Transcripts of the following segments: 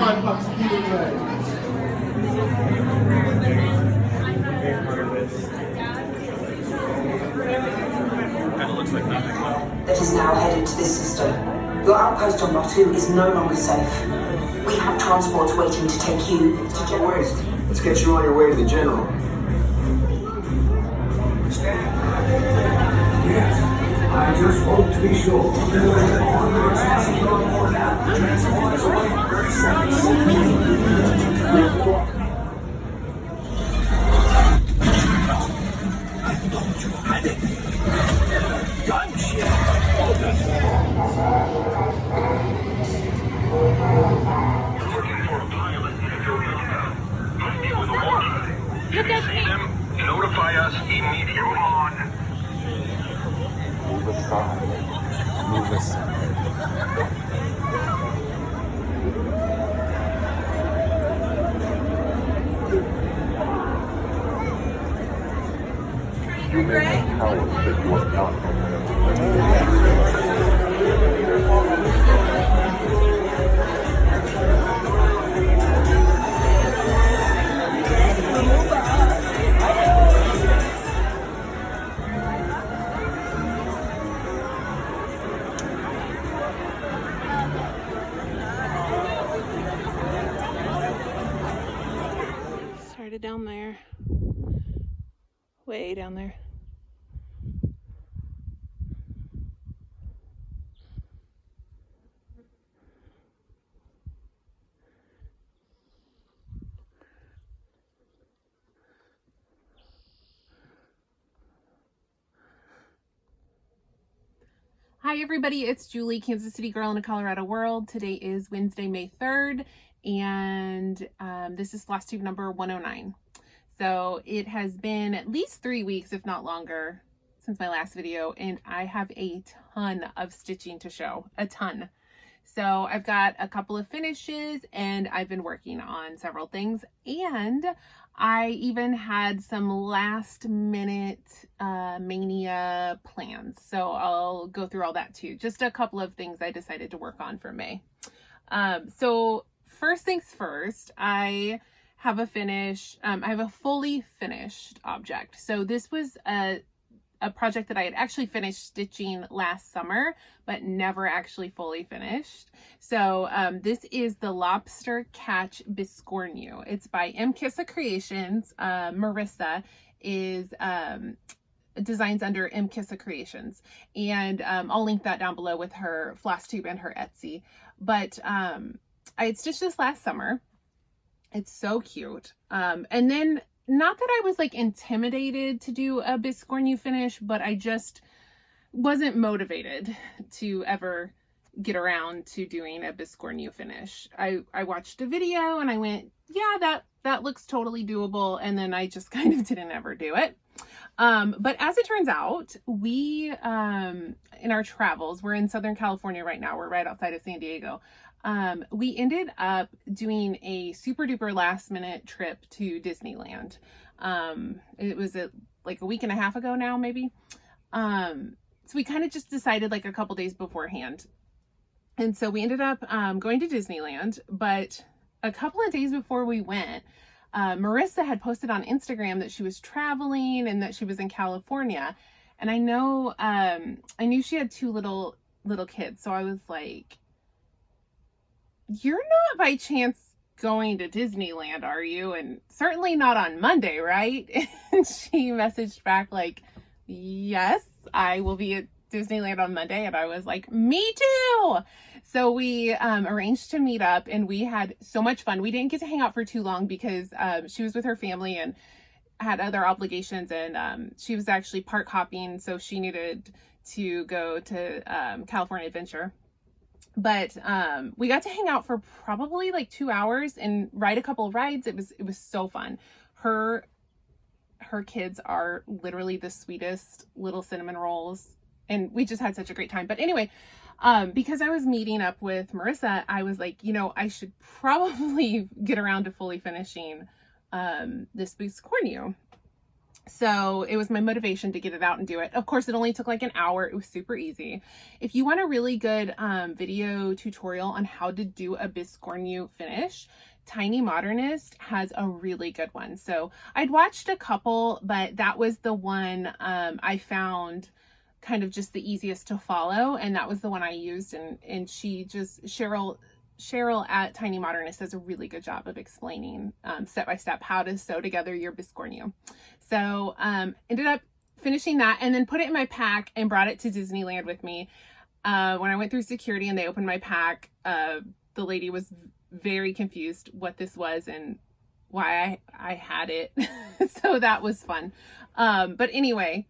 $5 either way. Kind of looks like nothing. That is now headed to this system. Your outpost on Batu is no longer safe. We have transports waiting to take you to General. Waste. Let's get you on your way to the General. Yes, I just hope to be sure. Transformers away in 30 seconds. Notify us immediately. Move aside. Move aside. Human power that you are not. Started down there, way down there. Hi everybody, it's Julie, Kansas City girl in a Colorado world. Today is Wednesday, May 3rd, and this is Flosstube number 109. So it has been at least 3 weeks, if not longer, since my last video, and I have a ton of stitching to show, a ton. So I've got a couple of finishes, and I've been working on several things, and I even had some last minute Mania plans. So I'll go through all that too. Just a couple of things I decided to work on for May. So first things first, I have a finish. I have a fully finished object. So this was a project that I had actually finished stitching last summer, but never actually fully finished. So this is the Lobster Catch Biscornu. It's by Mkissa Creations. Marissa is designs under Mkissa Creations, and I'll link that down below with her Flosstube and her Etsy. But I had stitched this last summer. It's so cute. And then, not that I was like intimidated to do a Biscornu finish, but I just wasn't motivated to ever get around to doing a Biscornu finish. I watched a video and I went, yeah, that looks totally doable. And then I just kind of didn't ever do it. But as it turns out, we, in our travels, we're in Southern California right now. We're right outside of San Diego. We ended up doing a super duper last minute trip to Disneyland. It was like a week and a half ago now, maybe. So we kind of just decided like a couple days beforehand. And so we ended up, going to Disneyland, but a couple of days before we went, Marissa had posted on Instagram that she was traveling and that she was in California. And I know, I knew she had two little kids. So I was like, you're not by chance going to Disneyland, are you? And certainly not on Monday, right? And she messaged back like, yes, I will be at Disneyland on Monday. And I was like, me too. So we arranged to meet up, and we had so much fun. We didn't get to hang out for too long because she was with her family and had other obligations, and she was actually park hopping, so she needed to go to California Adventure. But we got to hang out for probably like 2 hours and ride a couple of rides. It was so fun. Her kids are literally the sweetest little cinnamon rolls, and we just had such a great time. But anyway, because I was meeting up with Marissa, I was like, you know, I should probably get around to fully finishing this Biscornu. So it was my motivation to get it out and do it. Of course, it only took like an hour. It was super easy. If you want a really good video tutorial on how to do a biscornu finish, Tiny Modernist has a really good one. So I'd watched a couple, but that was the one I found kind of just the easiest to follow. And that was the one I used. And she just, Cheryl at Tiny Modernist does a really good job of explaining step by step how to sew together your biscornu. So ended up finishing that and then put it in my pack and brought it to Disneyland with me. When I went through security and they opened my pack, the lady was very confused what this was and why I had it. So that was fun. But anyway,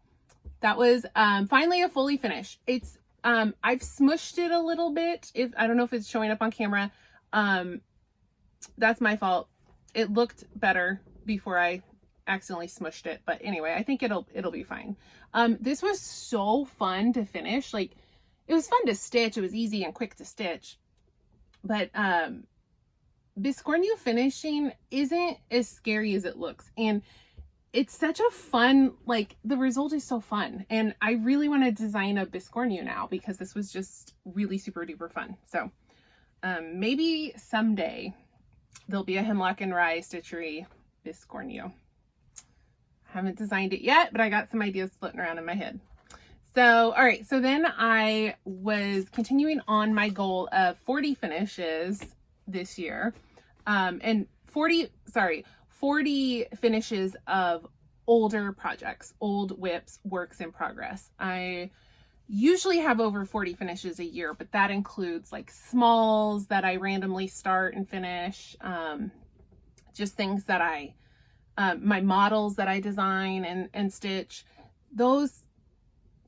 that was finally a fully finished. It's I've smushed it a little bit. I don't know if it's showing up on camera. That's my fault. It looked better before I accidentally smushed it, but anyway, I think it'll be fine. This was so fun to finish. Like, it was fun to stitch. It was easy and quick to stitch, but biscornu finishing isn't as scary as it looks, and it's such a fun, like, the result is so fun, and I really want to design a biscornu now because this was just really super duper fun. So maybe someday there'll be a Hemlock Rye Stitchery biscornu. Haven't designed it yet, but I got some ideas floating around in my head. So, all right. So then I was continuing on my goal of 40 finishes this year. And 40 finishes of older projects, old whips, works in progress. I usually have over 40 finishes a year, but that includes like smalls that I randomly start and finish. Just things that my models that I design and stitch, those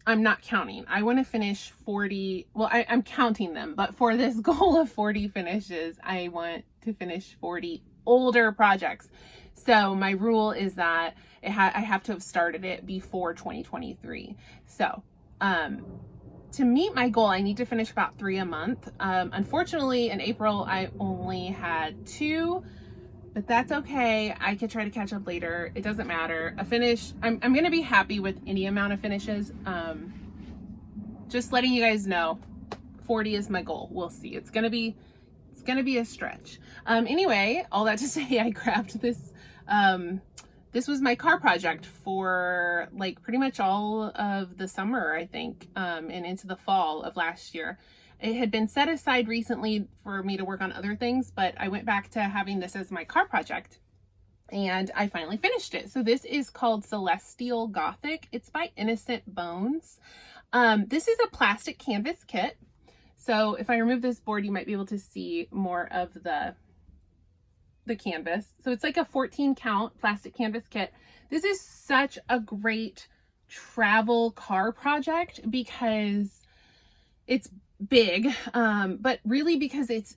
I'm not counting. I want to finish 40. Well, I'm counting them, but for this goal of 40 finishes, I want to finish 40 older projects. So my rule is that I have to have started it before 2023. So to meet my goal, I need to finish about 3 a month. Unfortunately, in April, I only had 2. But that's okay. I could try to catch up later. It doesn't matter. A finish, I'm going to be happy with any amount of finishes. Just letting you guys know, 40 is my goal. We'll see. It's going to be a stretch. Anyway, all that to say, I grabbed this. This was my car project for like pretty much all of the summer, I think, and into the fall of last year. It had been set aside recently for me to work on other things, but I went back to having this as my car project and I finally finished it. So this is called Celestial Gothic. It's by Innocent Bones. This is a plastic canvas kit. So if I remove this board, you might be able to see more of the canvas. So it's like a 14 count plastic canvas kit. This is such a great travel car project because it's big, but really because it's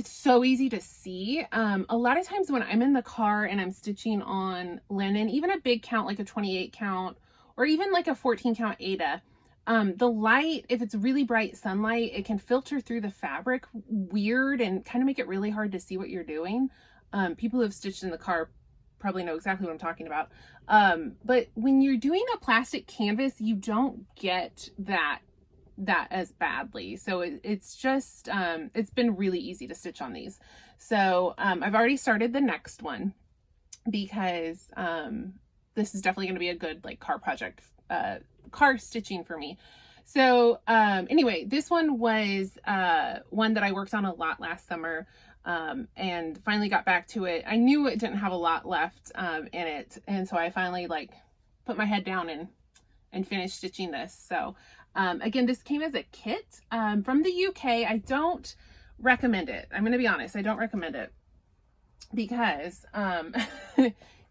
so easy to see. A lot of times when I'm in the car and I'm stitching on linen, even a big count like a 28 count or even like a 14 count Ada, the light, if it's really bright sunlight, it can filter through the fabric weird and kind of make it really hard to see what you're doing. People who have stitched in the car probably know exactly what I'm talking about. But when you're doing a plastic canvas, you don't get that as badly. So it's just, it's been really easy to stitch on these. So I've already started the next one because this is definitely going to be a good like car project, car stitching for me. So anyway, this one was one that I worked on a lot last summer and finally got back to it. I knew it didn't have a lot left in it. And so I finally like put my head down and finished stitching this. So again, this came as a kit from the UK. I don't recommend it. I'm going to be honest. I don't recommend it because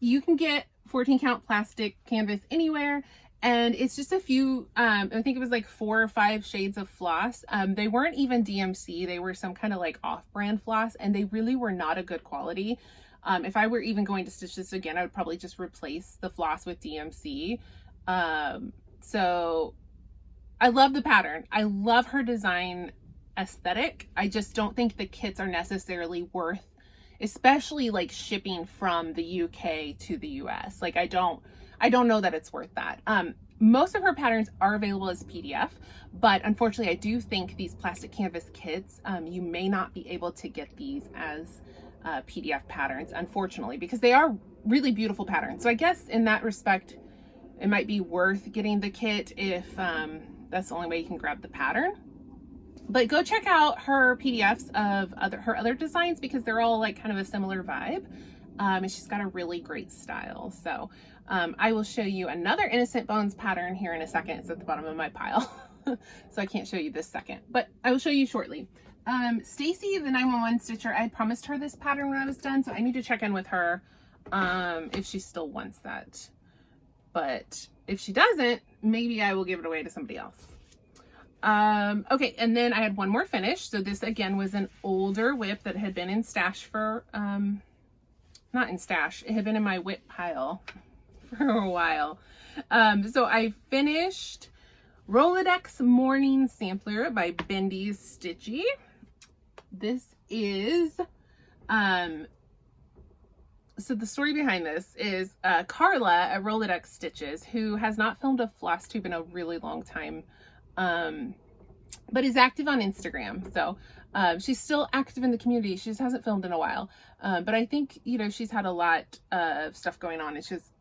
you can get 14 count plastic canvas anywhere. And it's just a few, I think it was like 4 or 5 shades of floss. They weren't even DMC. They were some kind of like off-brand floss and they really were not a good quality. If I were even going to stitch this again, I would probably just replace the floss with DMC. So I love the pattern. I love her design aesthetic. I just don't think the kits are necessarily worth especially like shipping from the UK to the US. Like I don't know that it's worth that. Most of her patterns are available as PDF, but unfortunately I do think these plastic canvas kits, you may not be able to get these as PDF patterns, unfortunately, because they are really beautiful patterns. So I guess in that respect, it might be worth getting the kit if that's the only way you can grab the pattern. But go check out her PDFs of her other designs, because they're all like kind of a similar vibe. And she's got a really great style. So I will show you another Innocent Bones pattern here in a second. It's at the bottom of my pile. So I can't show you this second, but I will show you shortly. Stacy, the 911 stitcher, I promised her this pattern when I was done, so I need to check in with her if she still wants that. But if she doesn't, maybe I will give it away to somebody else. Okay, and then I had one more finish. So this again was an older whip that had been in stash for, not in stash, it had been in my whip pile for a while. So I finished Rolodex Morning Sampler by Bendy's Stitchy. This is, so the story behind this is Carla at Rolodex Stitches, who has not filmed a Flosstube in a really long time, but is active on Instagram. So she's still active in the community. She just hasn't filmed in a while. But I think, you know, she's had a lot of stuff going on. It's just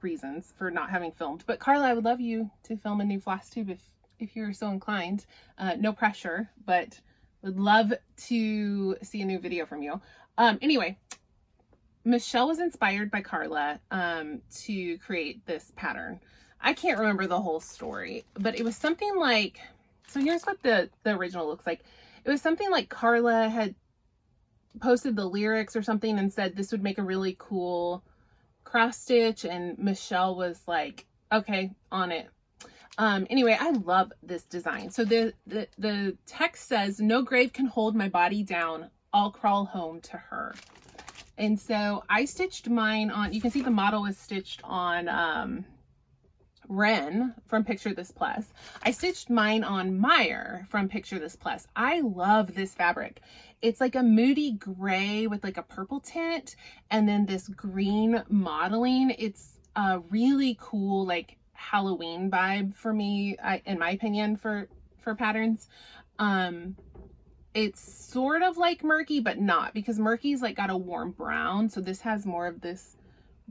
reasons for not having filmed. But Carla, I would love you to film a new Flosstube if you're so inclined. No pressure, but would love to see a new video from you. Anyway, Michelle was inspired by Carla to create this pattern. I can't remember the whole story, but it was something like, so here's what the original looks like. It was something like Carla had posted the lyrics or something and said this would make a really cool cross stitch, and Michelle was like, okay, on it. Anyway, I love this design. So the text says, "No grave can hold my body down. I'll crawl home to her." And so I stitched mine on, you can see the model was stitched on Wren from Picture This Plus. I stitched mine on Meyer from Picture This Plus. I love this fabric. It's like a moody gray with like a purple tint and then this green modeling. It's a really cool like Halloween vibe for me, in my opinion, for patterns. It's sort of like murky, but not, because murky's like got a warm brown. So this has more of this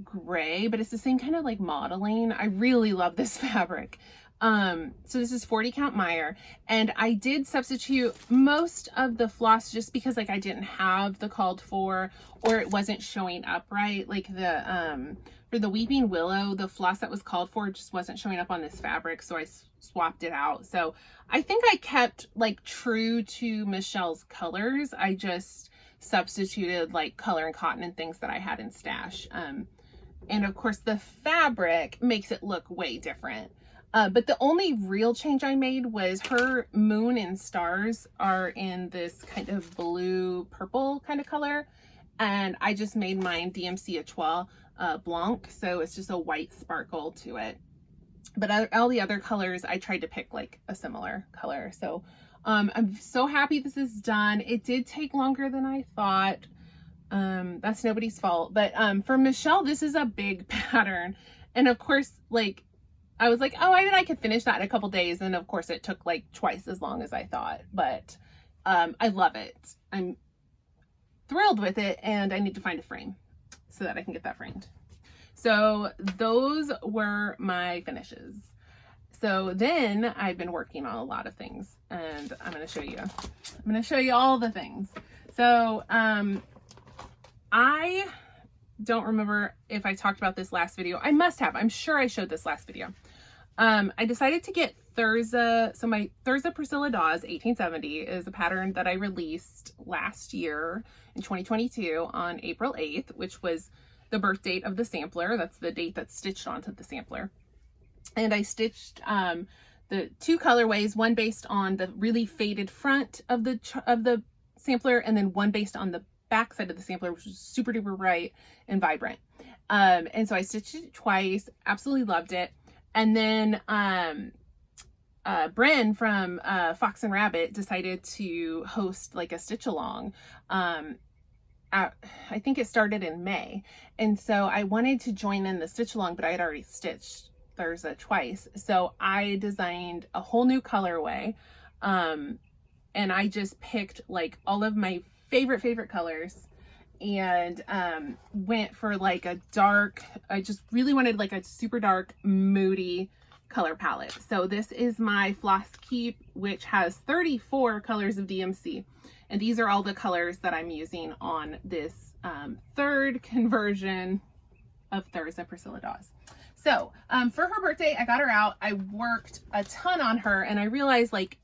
gray, but it's the same kind of like modeling. I really love this fabric. So this is 40 count Meyer, and I did substitute most of the floss just because like I didn't have the called for, or it wasn't showing up right. Like the for the Weeping Willow, the floss that was called for just wasn't showing up on this fabric, so I swapped it out. So I think I kept like true to Michelle's colors. I just substituted like color and cotton and things that I had in stash. And of course the fabric makes it look way different. But the only real change I made was her moon and stars are in this kind of blue purple kind of color. And I just made mine DMC Etoile Blanc. So it's just a white sparkle to it. But all the other colors, I tried to pick like a similar color. So I'm so happy this is done. It did take longer than I thought. That's nobody's fault. But for Michelle, this is a big pattern. And of course, like, I was like, oh, I could finish that in a couple days. And of course it took like twice as long as I thought, but I love it. I'm thrilled with it, and I need to find a frame so that I can get that framed. So those were my finishes. So then I've been working on a lot of things, and I'm going to show you. I'm going to show you all the things. So I don't remember if I talked about this last video. I must have. I'm sure I showed this last video. I decided to get Thurza. So my Thurza Priscilla Dawes 1870 is a pattern that I released last year in 2022 on April 8th, which was the birth date of the sampler. That's the date that's stitched onto the sampler. And I stitched the two colorways, one based on the really faded front of the sampler, and then one based on the back side of the sampler, which was super duper bright and vibrant. And so I stitched it twice, absolutely loved it. And then Bren from Fox and Rabbit decided to host like a stitch along I think it started in May. And so I wanted to join in the stitch along, but I had already stitched Thurza twice. So I designed a whole new colorway. And I just picked like all of my favorite colors and went for like a dark, I just really wanted like a super dark, moody color palette. So this is my Flosstube, which has 34 colors of DMC. And these are all the colors that I'm using on this third conversion of Thurza Priscilla Dawes. So for her birthday, I got her out. I worked a ton on her, and I realized like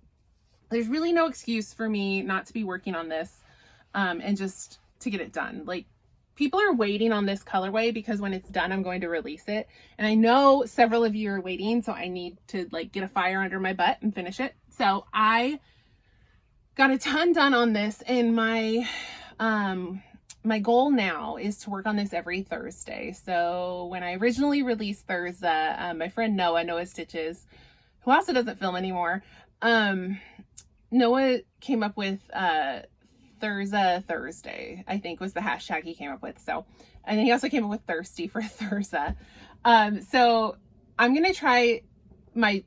there's really no excuse for me not to be working on this and just to get it done. Like, people are waiting on this colorway because when it's done, I'm going to release it. And I know several of you are waiting, so I need to like get a fire under my butt and finish it. So I got a ton done on this, and my my goal now is to work on this every Thursday. So when I originally released Thurza, my friend Noah Stitches, who also doesn't film anymore, Noah came up with Thurza Thursday, I think was the hashtag he came up with. So, and he also came up with Thirsty for Thurza. So I'm gonna try my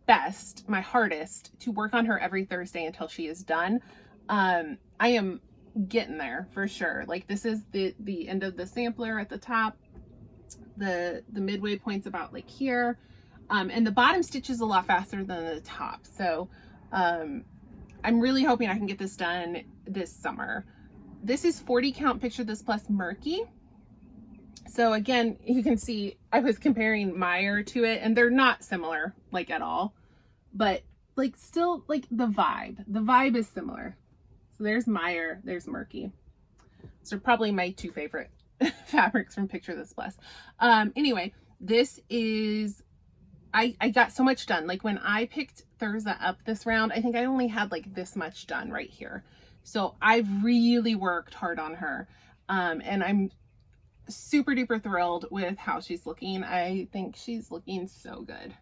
best, my hardest, to work on her every Thursday until she is done. I am getting there for sure. Like, this is the end of the sampler at the top. The midway point's about like here. And the bottom stitch is a lot faster than the top. So I'm really hoping I can get this done this summer. This is 40 count Picture This Plus Murky. So again, you can see I was comparing Meyer to it, and they're not similar like at all, but like still like the vibe is similar. So there's Meyer, there's Murky. So probably my two favorite fabrics from Picture This Plus. Anyway, this is, I got so much done. Like when I picked Thurza up this round, I think I only had like this much done right here. So I've really worked hard on her. And I'm super duper thrilled with how she's looking. I think she's looking so good.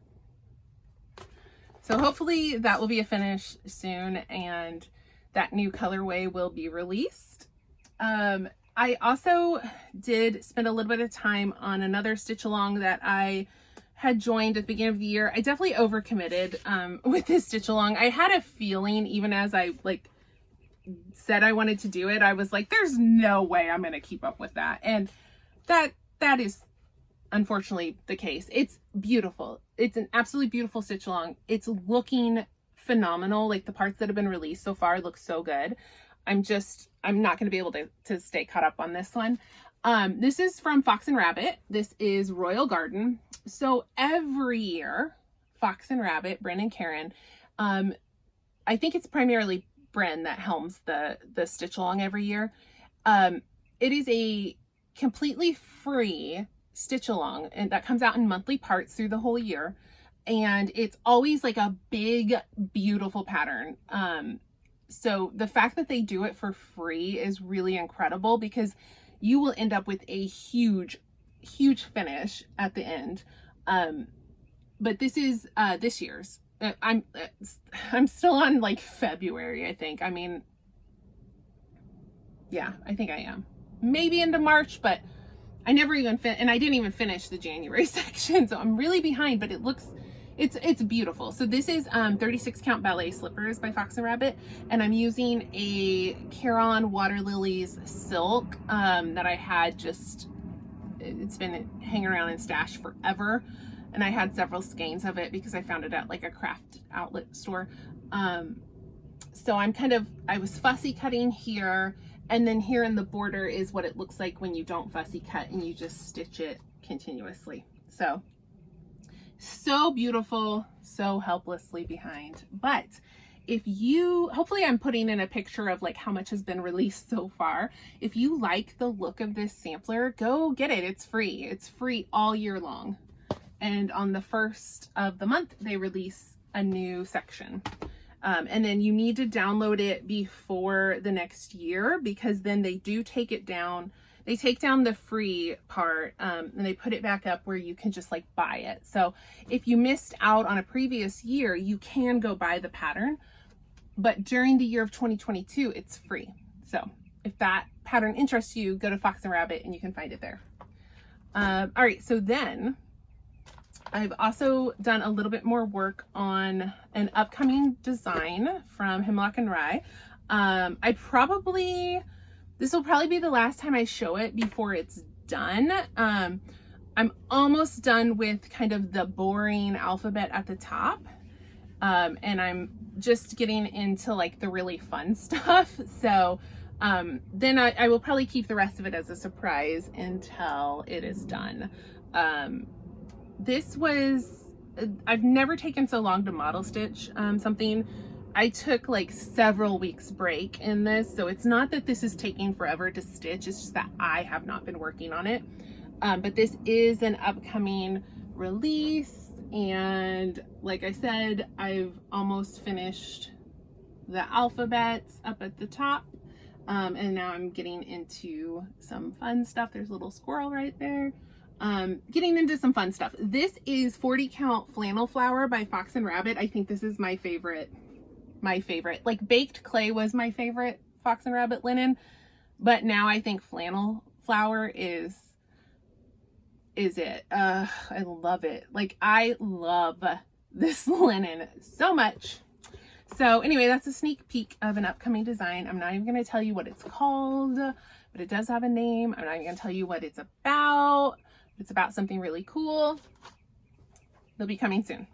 So hopefully that will be a finish soon, and that new colorway will be released. I also did spend a little bit of time on another stitch along that I had joined at the beginning of the year. I definitely overcommitted with this stitch along. I had a feeling, even as I like said I wanted to do it, I was like, there's no way I'm gonna keep up with that. And that is unfortunately the case. It's beautiful. It's an absolutely beautiful stitch along. It's looking phenomenal. Like the parts that have been released so far look so good. I'm not going to be able to stay caught up on this one. This is from Fox and Rabbit. This is Royal Garden. So every year, Fox and Rabbit, Bryn and Karen, I think it's primarily Bryn that helms the stitch along every year. It is a completely free stitch along, and that comes out in monthly parts through the whole year. And it's always like a big, beautiful pattern. So the fact that they do it for free is really incredible, because you will end up with a huge finish at the end. But this is this year's. I'm still on like February, I think. I mean, yeah, I think I am. Maybe into March, but I never even and I didn't even finish the January section, so I'm really behind, but it looks, it's beautiful. So this is 36 count ballet slippers by Fox and Rabbit, and I'm using a Caron Water Lilies silk that I had just, it's been hanging around in stash forever, and I had several skeins of it because I found it at like a craft outlet store. So I was fussy cutting here, and then here in the border is what it looks like when you don't fussy cut and you just stitch it continuously. So beautiful, so helplessly behind. But if you, hopefully I'm putting in a picture of like how much has been released so far. If you like the look of this sampler, go get it. It's free. It's free all year long. And on the 1st of the month, they release a new section. And then you need to download it before the next year, because then they do take it down. They take down the free part and they put it back up where you can just like buy it. So if you missed out on a previous year, you can go buy the pattern, but during the year of 2022, it's free. So if that pattern interests you, go to Fox and Rabbit and you can find it there. All right, so then I've also done a little bit more work on an upcoming design from Hemlock Rye. This will probably be the last time I show it before it's done. I'm almost done with kind of the boring alphabet at the top. And I'm just getting into like the really fun stuff. So then I will probably keep the rest of it as a surprise until it is done. I've never taken so long to model stitch something. I took like several weeks break in this, so it's not that this is taking forever to stitch, it's just that I have not been working on it. But this is an upcoming release, and like I said, I've almost finished the alphabets up at the top. And now I'm getting into some fun stuff. There's a little squirrel right there. Getting into some fun stuff. This is 40 count flannel flower by Fox and Rabbit. I think this is my favorite. Like baked clay was my favorite Fox and Rabbit linen, but now I think flannel flower is it. I love it. Like, I love this linen so much. So anyway, that's a sneak peek of an upcoming design. I'm not even going to tell you what it's called, but it does have a name. I'm not even going to tell you what it's about. It's about something really cool. They'll be coming soon.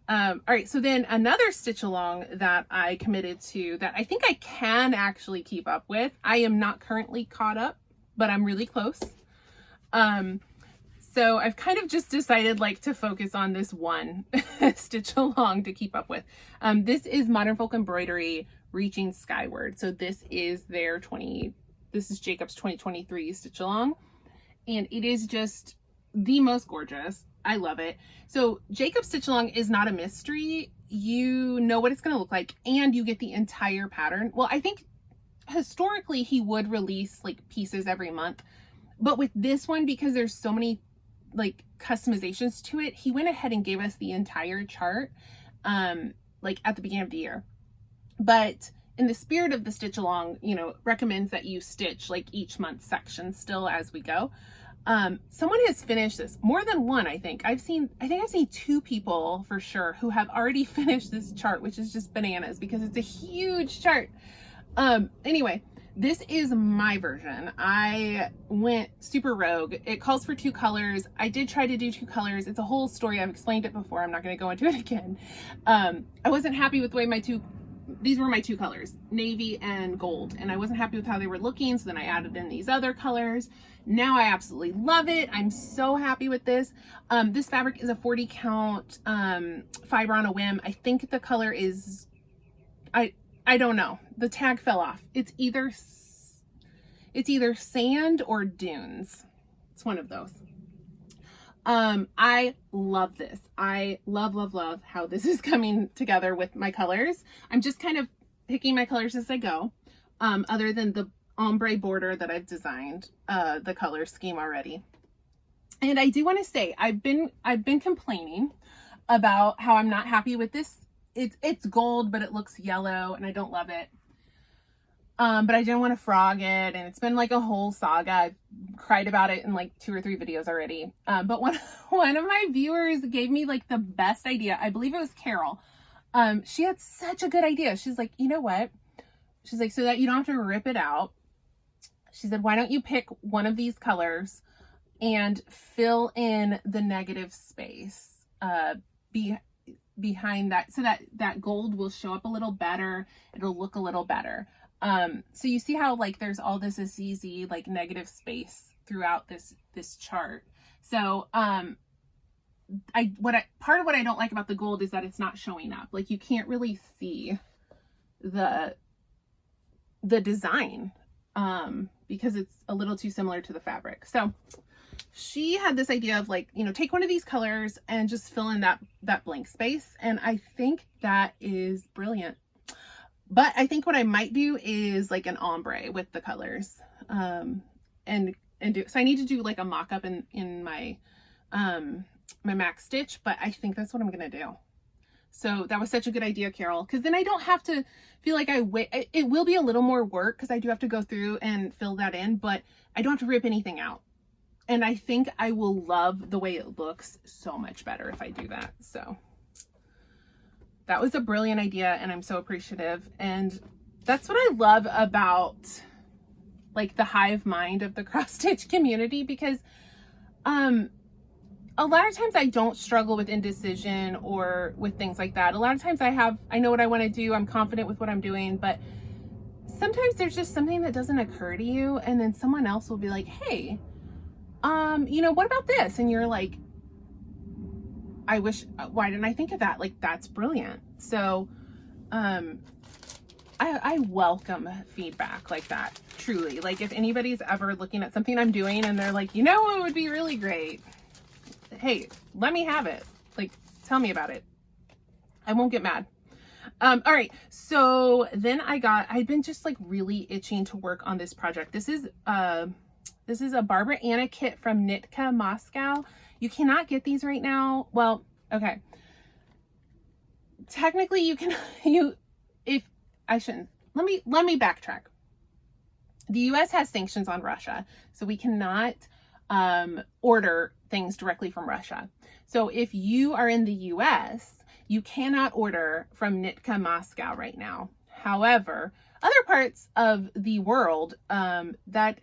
All right, so then another stitch along that I committed to that I think I can actually keep up with. I am not currently caught up, but I'm really close. So I've kind of just decided like to focus on this one stitch along to keep up with. This is Modern Folk Embroidery Reaching Skyward. So this is Jacob's 2023 stitch along, and it is just the most gorgeous. I love it. So Jacob's stitch along is not a mystery. You know what it's going to look like, and you get the entire pattern. Well, I think historically he would release like pieces every month, but with this one, because there's so many like customizations to it, he went ahead and gave us the entire chart like at the beginning of the year. But in the spirit of the stitch along, you know, recommends that you stitch like each month's section still as we go. Someone has finished this, more than one. I think I've seen 2 people for sure who have already finished this chart, which is just bananas because it's a huge chart. Anyway, this is my version. I went super rogue. It calls for 2 colors. I did try to do 2 colors. It's a whole story. I've explained it before. I'm not going to go into it again. I wasn't happy with the way these were my 2 colors, navy and gold, and I wasn't happy with how they were looking, so then I added in these other colors. Now I absolutely love it. I'm so happy with this. This fabric is a 40 count fiber on a whim. I think the color is, I don't know. The tag fell off. It's either sand or dunes. It's one of those. I love this. I love how this is coming together with my colors. I'm just kind of picking my colors as I go. Other than the ombre border that I've designed, the color scheme already. And I do want to say, I've been complaining about how I'm not happy with this. It's gold, but it looks yellow and I don't love it. But I didn't want to frog it, and it's been like a whole saga. I've cried about it in like 2 or 3 videos already. But one of my viewers gave me like the best idea. I believe it was Carol. She had such a good idea. She's like, you know what? She's like, so that you don't have to rip it out. She said, why don't you pick one of these colors and fill in the negative space behind that, so that gold will show up a little better. It'll look a little better. So you see how like there's all this easy like negative space throughout this chart. So part of what I don't like about the gold is that it's not showing up. Like you can't really see the design because it's a little too similar to the fabric. So she had this idea of like, you know, take one of these colors and just fill in that blank space. And I think that is brilliant. But I think what I might do is like an ombre with the colors, and do, so I need to do like a mock-up in my, my Mac Stitch, but I think that's what I'm going to do. So that was such a good idea, Carol, because then I don't have to feel like I wait. It will be a little more work because I do have to go through and fill that in, but I don't have to rip anything out. And I think I will love the way it looks so much better if I do that. So that was a brilliant idea, and I'm so appreciative. And that's what I love about like the hive mind of the cross stitch community, because a lot of times I don't struggle with indecision or with things like that. A lot of times I know what I want to do. I'm confident with what I'm doing, but sometimes there's just something that doesn't occur to you. And then someone else will be like, hey, you know, what about this? And you're like, why didn't I think of that? Like, that's brilliant. So, I welcome feedback like that, truly. Like, if anybody's ever looking at something I'm doing and they're like, you know what would be really great? Hey, let me have it. Like, tell me about it. I won't get mad. All right. So then I've been just like really itching to work on this project. This is a Barbara Anna kit from Mkissa Moscow. You cannot get these right now. Well, okay. Technically you can, let me backtrack. The US has sanctions on Russia, so we cannot order things directly from Russia. So if you are in the US, you cannot order from Mkissa Moscow right now. However, other parts of the world, that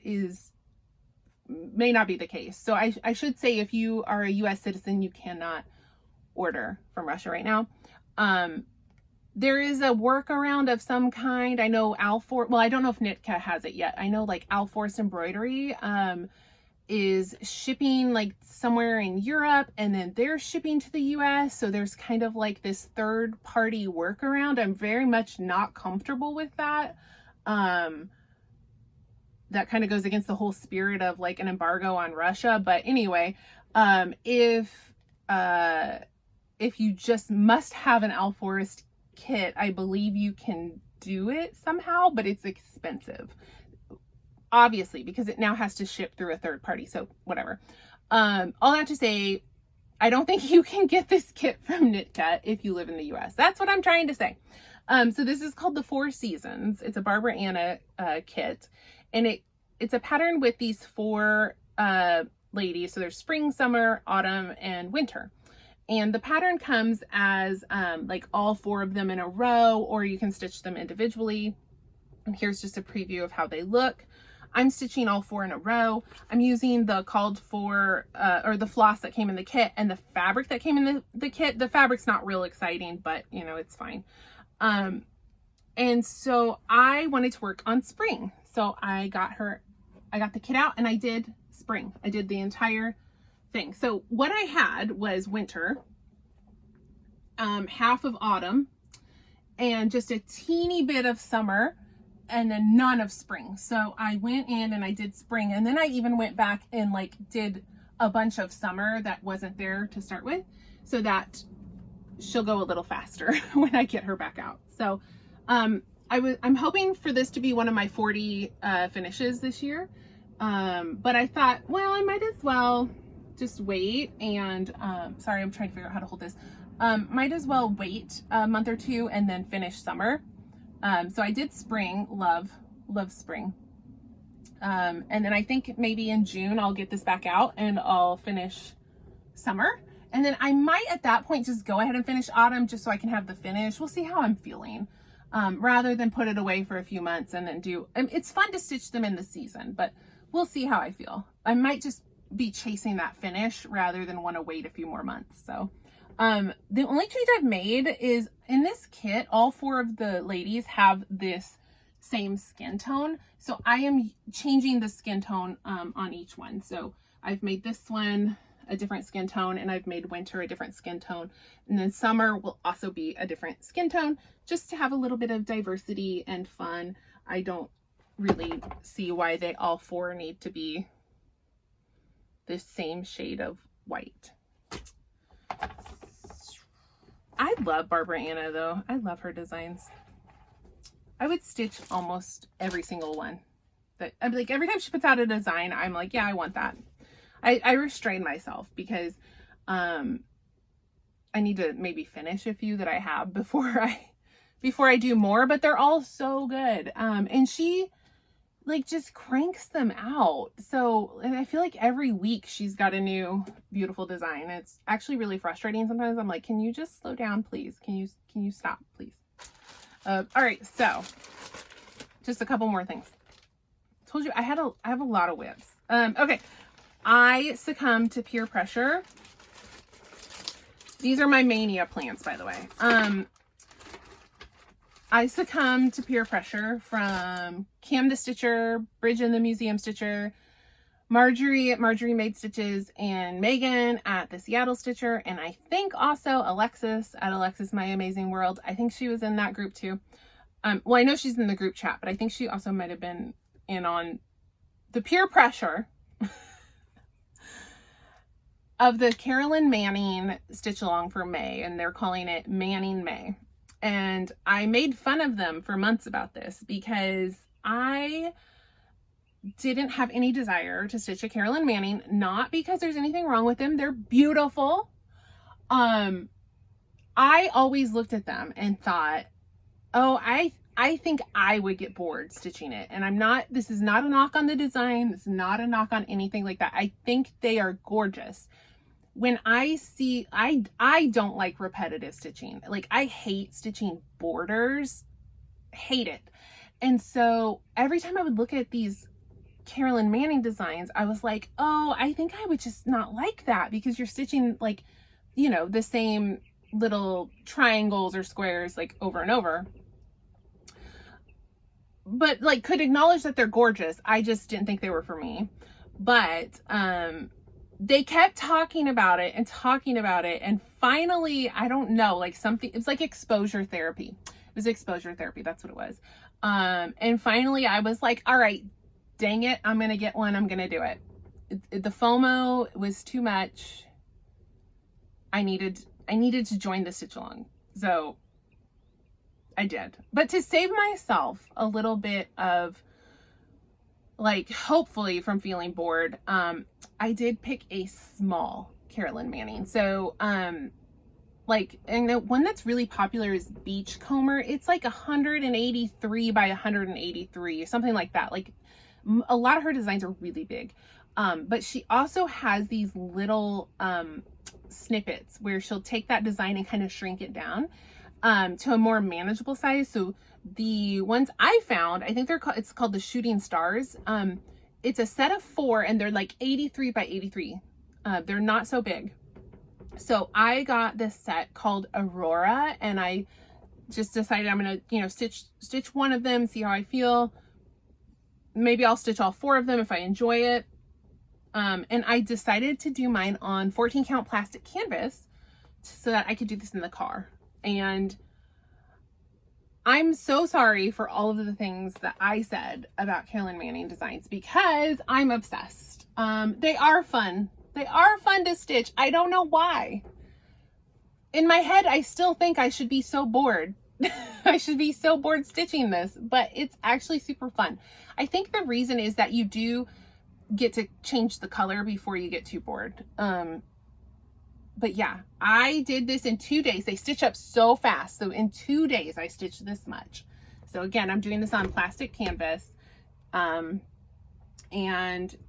may not be the case. So I should say, if you are a US citizen, you cannot order from Russia right now. There is a workaround of some kind. I know well, I don't know if Mkissa has it yet. I know like Alforce Embroidery is shipping like somewhere in Europe, and then they're shipping to the US. So there's kind of like this third party workaround. I'm very much not comfortable with that. That kind of goes against the whole spirit of like an embargo on Russia. But anyway, if you just must have an Alforce kit, I believe you can do it somehow, but it's expensive, obviously, because it now has to ship through a third party. So whatever. All that to say, I don't think you can get this kit from Mkissa if you live in the US. That's what I'm trying to say. So this is called the 4 Seasons. It's a Barbara Anna kit, and it's a pattern with these 4 ladies. So there's spring, summer, autumn, and winter. And the pattern comes as like all 4 of them in a row, or you can stitch them individually. And here's just a preview of how they look. I'm stitching all 4 in a row. I'm using the called for, or the floss that came in the kit, and the fabric that came in the kit. The fabric's not real exciting, but you know, it's fine. And so I wanted to work on spring. So I got the kit out and I did spring. I did the entire thing. So what I had was winter, half of autumn, and just a teeny bit of summer, and then none of spring. So I went in and I did spring, and then I even went back and like did a bunch of summer that wasn't there to start with, so that she'll go a little faster when I get her back out. So I'm hoping for this to be one of my 40 finishes this year. But I thought, well, I might as well just wait and, sorry, I'm trying to figure out how to hold this. Might as well wait a month or 2 and then finish summer. So I did spring, love spring. And then I think maybe in June I'll get this back out and I'll finish summer. And then I might at that point just go ahead and finish autumn just so I can have the finish. We'll see how I'm feeling, rather than put it away for a few months and then it's fun to stitch them in the season, but we'll see how I feel. I might just be chasing that finish rather than want to wait a few more months. So the only change I've made is in this kit, all 4 of the ladies have this same skin tone. So I am changing the skin tone on each one. So I've made this one a different skin tone, and I've made winter a different skin tone. And then summer will also be a different skin tone, just to have a little bit of diversity and fun. I don't really see why they all 4 need to be the same shade of white. I love Barbara Anna though. I love her designs. I would stitch almost every single one. I'm like, every time she puts out a design, I'm like, yeah, I want that. I restrain myself because need to maybe finish a few that I have before I do more, but they're all so good. And she like just cranks them out. So, and I feel like every week she's got a new beautiful design. It's actually really frustrating sometimes. I'm like, can you just slow down, please? Can you stop, please? All right, so just a couple more things. Told you I have a lot of whips. Okay, I succumbed to peer pressure. These are my Mania plants, by the way. I succumbed to peer pressure from Cam the Stitcher, Bridge in the Museum Stitcher, Marjorie at Marjorie Made Stitches, and Megan at the Seattle Stitcher, and I think also Alexis at Alexis My Amazing World. I think she was in that group too. Well, I know she's in the group chat, but I think she also might have been in on the peer pressure of the Carolyn Manning Stitch Along for May, and they're calling it Manning May. And I made fun of them for months about this because I didn't have any desire to stitch a Carolyn Manning, not because there's anything wrong with them. They're beautiful. I always looked at them and thought, oh, I think I would get bored stitching it. And this is not a knock on the design. This is not a knock on anything like that. I think they are gorgeous. When I see, I don't like repetitive stitching. Like, I hate stitching borders, hate it. And so every time I would look at these Carolyn Manning designs, I was like, oh, I think I would just not like that, because you're stitching like, you know, the same little triangles or squares like over and over. But like, could acknowledge that they're gorgeous. I just didn't think they were for me. But they kept talking about it, and finally, I don't know, like something, it's like exposure therapy. It was exposure therapy, that's what it was. And finally I was like, all right, dang it, I'm gonna get one, I'm gonna do it. The FOMO was too much. I needed to join the stitch along. So I did. But to save myself a little bit of, like, hopefully from feeling bored, I did pick a small Carolyn Manning. So, like, and the one that's really popular is Beachcomber. It's like 183 by 183, something like that. Like, a lot of her designs are really big. But she also has these little snippets where she'll take that design and kind of shrink it down to a more manageable size. So the ones I found, I think it's called the Shooting Stars. It's a set of 4, and they're like 83 by 83. They're not so big. So I got this set called Aurora, and I just decided I'm gonna, you know, stitch one of them, see how I feel. Maybe I'll stitch all 4 of them if I enjoy it. And I decided to do mine on 14 count plastic canvas so that I could do this in the car. And I'm so sorry for all of the things that I said about Carolyn Manning designs, because I'm obsessed. They are fun. They are fun to stitch. I don't know why. In my head, I still think I should be so bored. I should be so bored stitching this, but it's actually super fun. I think the reason is that you do get to change the color before you get too bored. But yeah, I did this in 2 days. They stitch up so fast. So in 2 days, I stitched this much. So again, I'm doing this on plastic canvas. And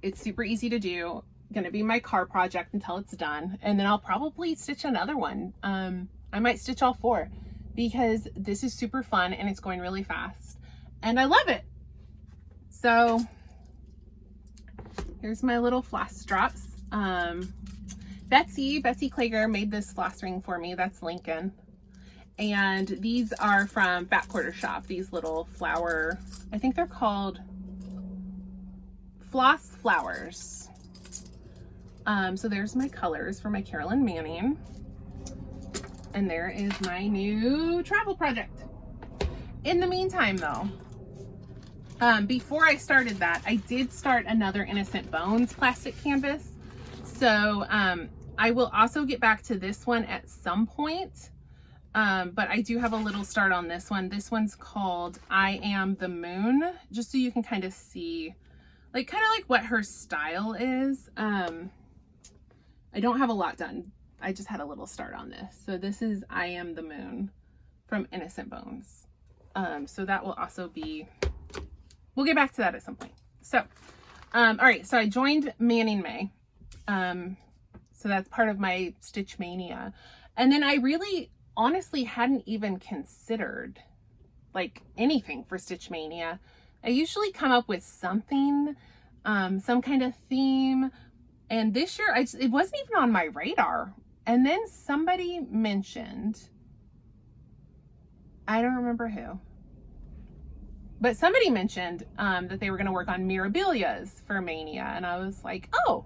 it's super easy to do. Going to be my car project until it's done. And then I'll probably stitch another one. I might stitch all 4 because this is super fun and it's going really fast. And I love it. So here's my little floss drops. Betsy Klager made this floss ring for me. That's Lincoln. And these are from Fat Quarter Shop. These little flower, I think they're called floss flowers. So there's my colors for my Carolyn Manning. And there is my new travel project. In the meantime though, before I started that, I did start another Innocent Bones plastic canvas. So I will also get back to this one at some point. But I do have a little start on this one. This one's called I Am the Moon, just so you can kind of see, like, kind of like what her style is. I don't have a lot done. I just had a little start on this. So this is I Am the Moon from Innocent Bones. So that will also be, we'll get back to that at some point. So, all right, so I joined Manning May. So that's part of my Stitch Mania. And then I really honestly hadn't even considered like anything for Stitch Mania. I usually come up with something, some kind of theme. And this year, it wasn't even on my radar. And then somebody mentioned, I don't remember who, but somebody mentioned that they were going to work on Mirabilias for Mania. And I was like, oh,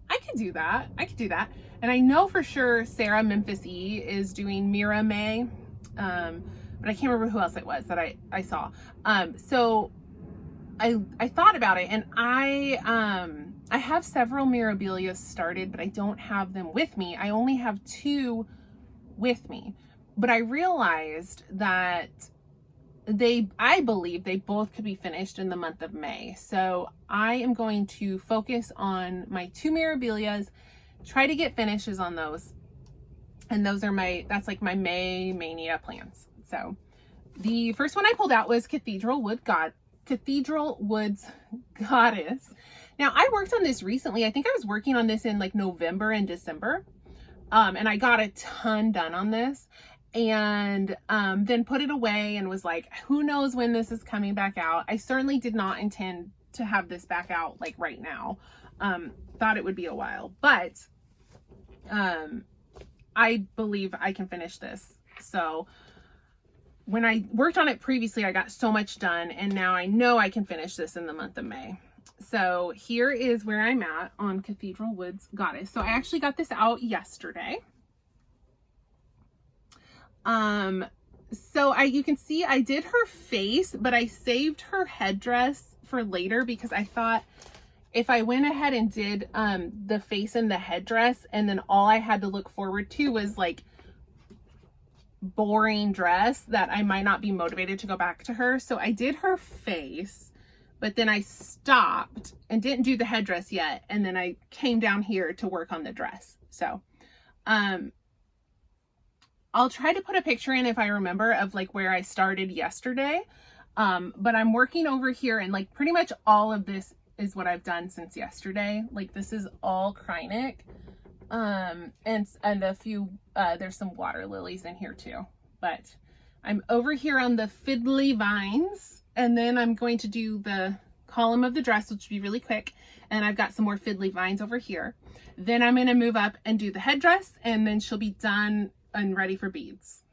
I could do that. I could do that. And I know for sure Sarah Memphis E is doing Mira May. But I can't remember who else it was that I saw. So I thought about it, and I have several Mirabilias started, but I don't have them with me. I only have 2 with me. But I realized that I believe they both could be finished in the month of May. So I am going to focus on my 2 Mirabilias, try to get finishes on those. And those are that's like my May Mania plans. So the first one I pulled out was Cathedral Woods Goddess. Now I worked on this recently. I think I was working on this in like November and December. And I got a ton done on this, and then put it away and was like, who knows when this is coming back out. I certainly did not intend to have this back out like right now. Thought it would be a while, but I believe I can finish this. So when I worked on it previously, I got so much done, and now I know I can finish this in the month of May. So here is where I'm at on Cathedral Woods Goddess. So I actually got this out yesterday. So you can see I did her face, but I saved her headdress for later because I thought if I went ahead and did the face and the headdress, and then all I had to look forward to was like boring dress, that I might not be motivated to go back to her. So I did her face, but then I stopped and didn't do the headdress yet. And then I came down here to work on the dress. So, I'll try to put a picture in if I remember of like where I started yesterday. But I'm working over here, and like pretty much all of this is what I've done since yesterday. Like this is all Krynic. And a few, there's some water lilies in here too, but I'm over here on the fiddly vines, and then I'm going to do the column of the dress, which will be really quick. And I've got some more fiddly vines over here. Then I'm going to move up and do the headdress, and then she'll be done and ready for beads.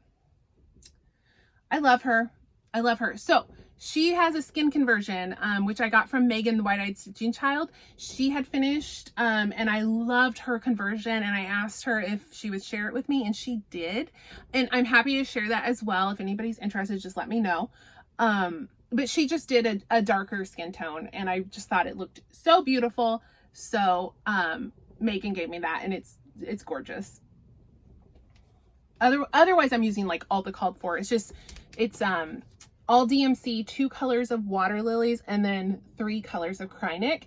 I love her. I love her. So she has a skin conversion, which I got from Megan, the Wide-Eyed Stitching Child. She had finished, and I loved her conversion, and I asked her if she would share it with me, and she did. And I'm happy to share that as well. If anybody's interested, just let me know. But she just did a darker skin tone, and I just thought it looked so beautiful. So Megan gave me that, and it's gorgeous. Otherwise, I'm using like all the called for. It's all DMC, 2 colors of water lilies, and then 3 colors of Krynic.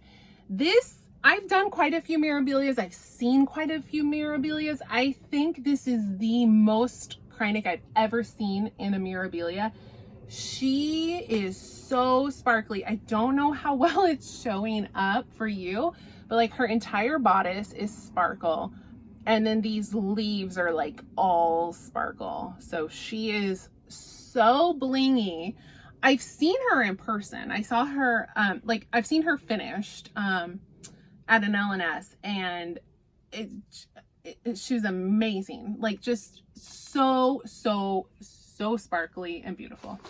This, I've done quite a few Mirabilias. I've seen quite a few Mirabilias. I think this is the most Krynic I've ever seen in a Mirabilia. She is so sparkly. I don't know how well it's showing up for you, but like her entire bodice is sparkle. And then these leaves are like all sparkle. So she is so blingy. I've seen her in person. I saw her, I've seen her finished at an LNS, and she was amazing. Like just so sparkly and beautiful.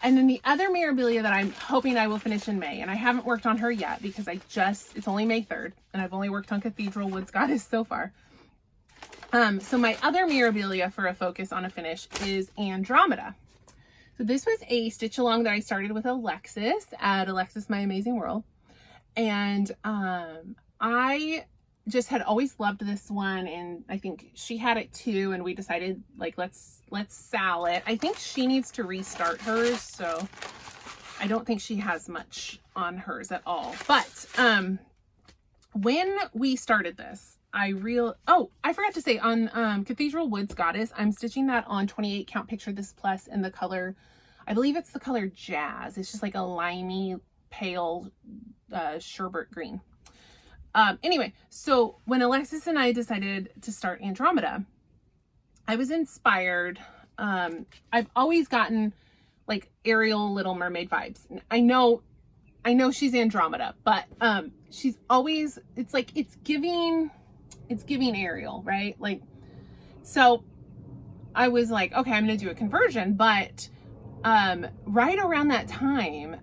And then the other Mirabilia that I'm hoping I will finish in May, and I haven't worked on her yet because it's only May 3rd, and I've only worked on Cathedral Woods Goddess so far. So my other Mirabilia for a focus on a finish is Andromeda. So this was a stitch along that I started with Alexis at Alexis My Amazing World. And I just had always loved this one, and I think she had it too, and we decided like let's sell it. I think she needs to restart hers, so I don't think she has much on hers at all. But when we started this, I forgot to say on Cathedral Woods Goddess, I'm stitching that on 28 count Picture This Plus in the color, I believe it's the color Jazz. It's just like a limey, pale sherbet green. Anyway, so when Alexis and I decided to start Andromeda, I was inspired. I've always gotten like Ariel Little Mermaid vibes. I know she's Andromeda, but she's always, it's like it's giving Ariel, right? Like, so I was like, okay, I'm gonna do a conversion. But right around that time,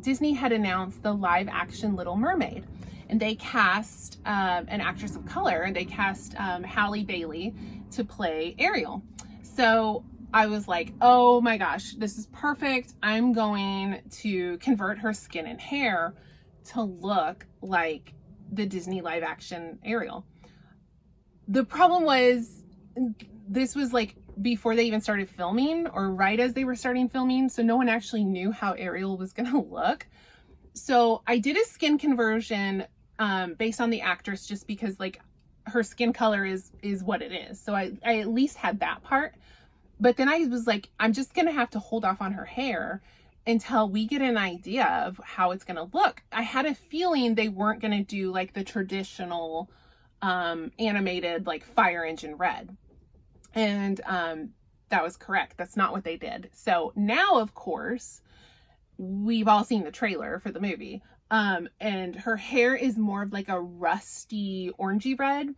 Disney had announced the live action Little Mermaid, and they cast an actress of color, and they cast Halle Bailey to play Ariel. So I was like, oh my gosh, this is perfect. I'm going to convert her skin and hair to look like the Disney live action Ariel. The problem was, this was like before they even started filming, or right as they were starting filming, so no one actually knew how Ariel was gonna look. So I did a skin conversion based on the actress, just because like her skin color is what it is. So I at least had that part. But then I was like, I'm just gonna have to hold off on her hair until we get an idea of how it's gonna look. I had a feeling they weren't gonna do like the traditional animated like fire engine red. And that was correct. That's not what they did. So now, of course, we've all seen the trailer for the movie. And her hair is more of like a rusty orangey red.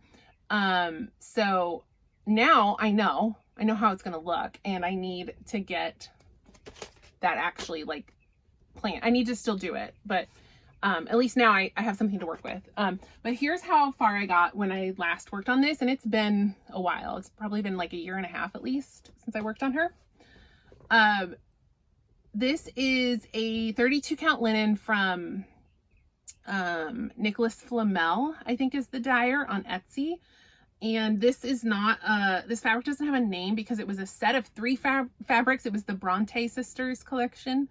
So now I know how it's gonna look, and I need to get that actually like planned. I need to still do it, but at least now I have something to work with. But here's how far I got when I last worked on this, and it's been a while. It's probably been like a year and a half at least since I worked on her. This is a 32 count linen from Nicholas Flamel, I think is the dyer, on Etsy. And this is not, this fabric doesn't have a name because it was a set of 3 fabrics. It was the Bronte Sisters collection.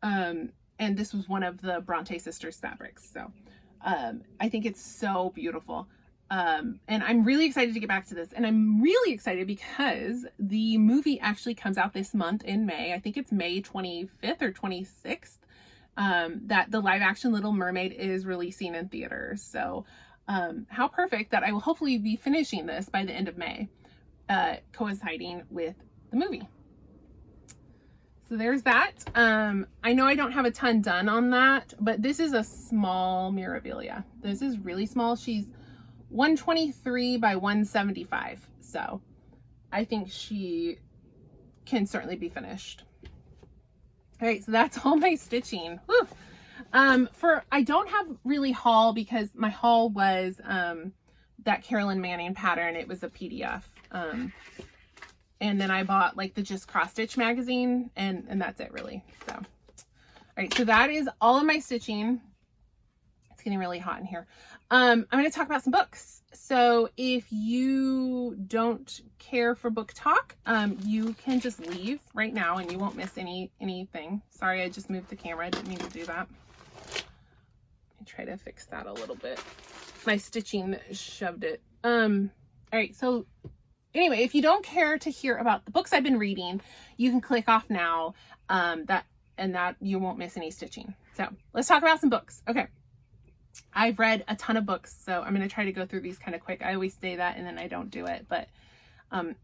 And this was one of the Bronte Sisters fabrics. So I think it's so beautiful. And I'm really excited to get back to this. And I'm really excited because the movie actually comes out this month in May. I think it's May 25th or 26th, that the live action Little Mermaid is releasing in theaters. So how perfect that I will hopefully be finishing this by the end of May, coinciding with the movie. So there's that. I know I don't have a ton done on that, but this is a small Mirabilia. This is really small. She's 123 by 175. So I think she can certainly be finished. All right, so that's all my stitching. Whew. I don't have really haul because my haul was that Carolyn Manning pattern. It was a PDF. And then I bought like the Just Cross Stitch magazine, and that's it really. So, all right, so that is all of my stitching. It's getting really hot in here. I'm going to talk about some books. So if you don't care for book talk, you can just leave right now and you won't miss anything. Sorry, I just moved the camera. I didn't mean to do that. Let me try to fix that a little bit. My stitching shoved it. All right, so anyway, if you don't care to hear about the books I've been reading, you can click off now, that you won't miss any stitching. So let's talk about some books. Okay. I've read a ton of books, so I'm going to try to go through these kind of quick. I always say that and then I don't do it, but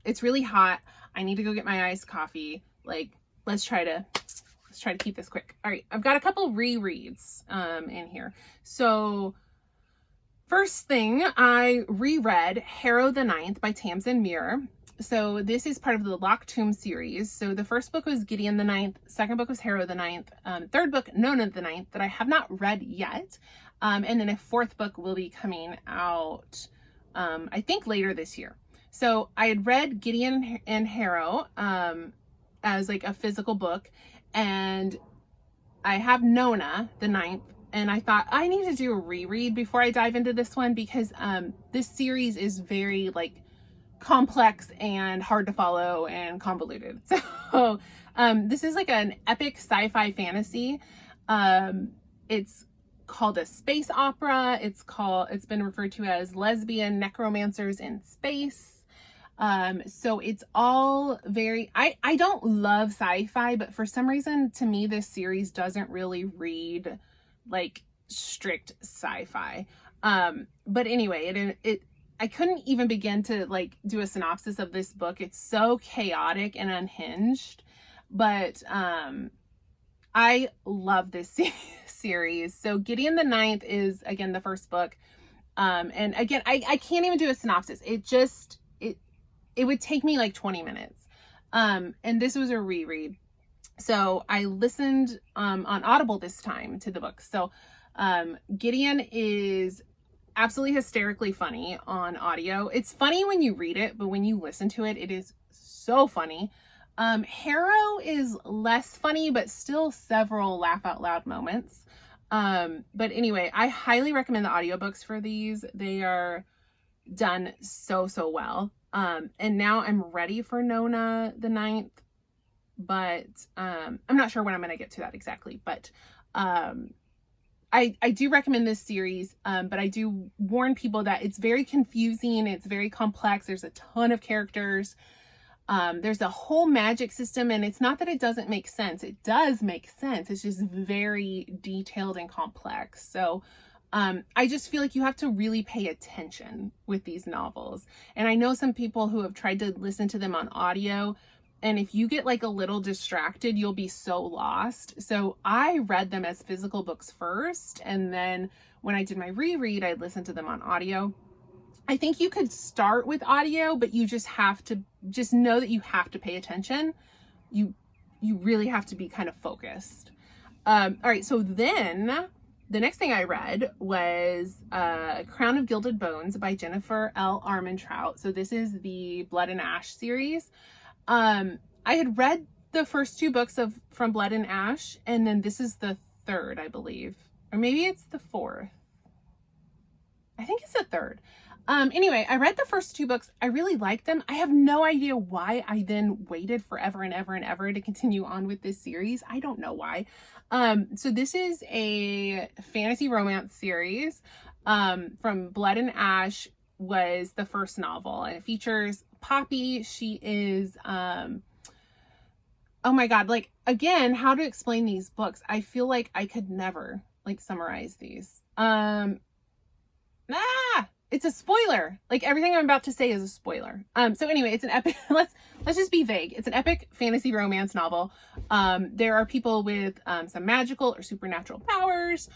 it's really hot. I need to go get my iced coffee. Like, let's try to keep this quick. All right. I've got a couple rereads in here. So first thing, I reread Harrow the Ninth by Tamsin Muir. So this is part of the Lock Tomb series. So the first book was Gideon the Ninth. Second book was Harrow the Ninth. Third book, Nona the Ninth, that I have not read yet. And then a fourth book will be coming out, I think later this year. So I had read Gideon and Harrow as like a physical book, and I have Nona the Ninth, and I thought I need to do a reread before I dive into this one, because this series is very like complex and hard to follow and convoluted. So this is like an epic sci-fi fantasy. It's called a space opera. It's been referred to as lesbian necromancers in space. So it's all very, I don't love sci-fi, but for some reason to me, this series doesn't really read like strict sci-fi. But anyway, I couldn't even begin to like do a synopsis of this book. It's so chaotic and unhinged, but, I love this series. So Gideon the Ninth is again the first book. And again, I can't even do a synopsis. It would take me like 20 minutes. And this was a reread. So I listened on Audible this time to the book. So Gideon is absolutely hysterically funny on audio. It's funny when you read it, but when you listen to it, it is so funny. Harrow is less funny, but still several laugh out loud moments. But anyway, I highly recommend the audiobooks for these. They are done so well. And now I'm ready for Nona the Ninth, but I'm not sure when I'm going to get to that exactly. But I do recommend this series, but I do warn people that it's very confusing. It's very complex. There's a ton of characters. There's a whole magic system, and it's not that it doesn't make sense. It does make sense. It's just very detailed and complex. So I just feel like you have to really pay attention with these novels. And I know some people who have tried to listen to them on audio, and if you get like a little distracted, you'll be so lost. So I read them as physical books first, and then when I did my reread, I listened to them on audio. I think you could start with audio, but you just have to know that you have to pay attention. You really have to be kind of focused. All right. So then the next thing I read was Crown of Gilded Bones by Jennifer L. Armentrout. So this is the Blood and Ash series. I had read the first two books from Blood and Ash, and then this is the third, I believe, or maybe it's the fourth. I think it's the third. Anyway, I read the first two books. I really liked them. I have no idea why I then waited forever and ever and ever to continue on with this series. I don't know why. So this is a fantasy romance series. From Blood and Ash was the first novel, and it features Poppy. She is, oh my God, like, again, how to explain these books? I feel like I could never like summarize these. It's a spoiler. Like, everything I'm about to say is a spoiler. So anyway, it's an epic, let's just be vague. It's an epic fantasy romance novel. There are people with some magical or supernatural powers.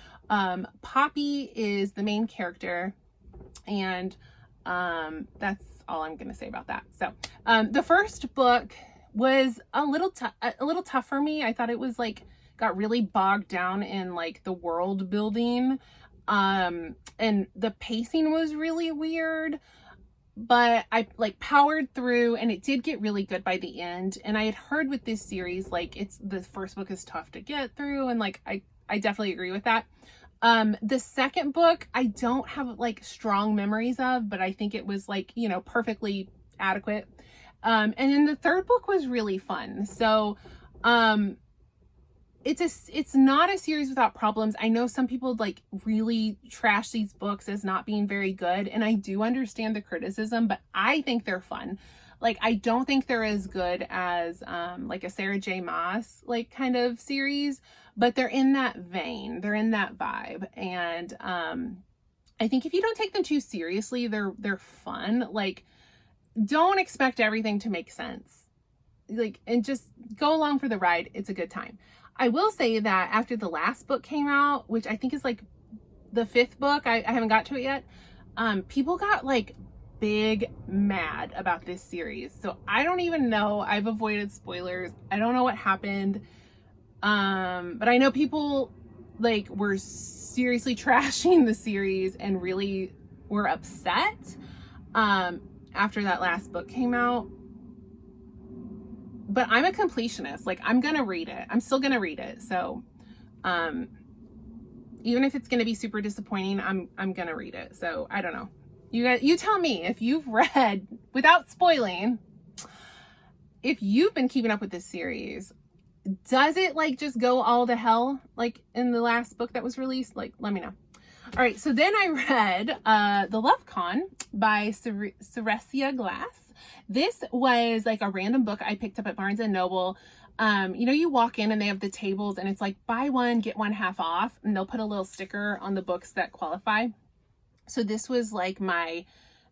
Poppy is the main character, and that's all I'm going to say about that. So the first book was a little tough for me. I thought it was like, got really bogged down in like the world building. And the pacing was really weird, but I like powered through, and it did get really good by the end. And I had heard with this series, like, the first book is tough to get through, and like I definitely agree with that. The second book I don't have like strong memories of, but I think it was like, you know, perfectly adequate. And then the third book was really fun. So it's not a series without problems. I know some people like really trash these books as not being very good, and I do understand the criticism, but I think they're fun. Like, I don't think they're as good as like a Sarah J. Maas like kind of series, but they're in that vein. They're in that vibe. And I think if you don't take them too seriously, they're fun. Like, don't expect everything to make sense. Like, and just go along for the ride. It's a good time. I will say that after the last book came out, which I think is like the fifth book, I haven't got to it yet, people got like big mad about this series. So I don't even know. I've avoided spoilers. I don't know what happened. But I know people like were seriously trashing the series and really were upset after that last book came out. But I'm a completionist. Like, I'm gonna read it. I'm still gonna read it. So even if it's gonna be super disappointing, I'm gonna read it. So I don't know. You guys, you tell me if you've read, without spoiling, if you've been keeping up with this series. does it like just go all to hell like in the last book that was released? Like, let me know. All right, so then I read The Love Con by Ceresia Glass. This was like a random book I picked up at Barnes & Noble. You know, you walk in and they have the tables and it's like buy one, get one half off, and they'll put a little sticker on the books that qualify. So this was like my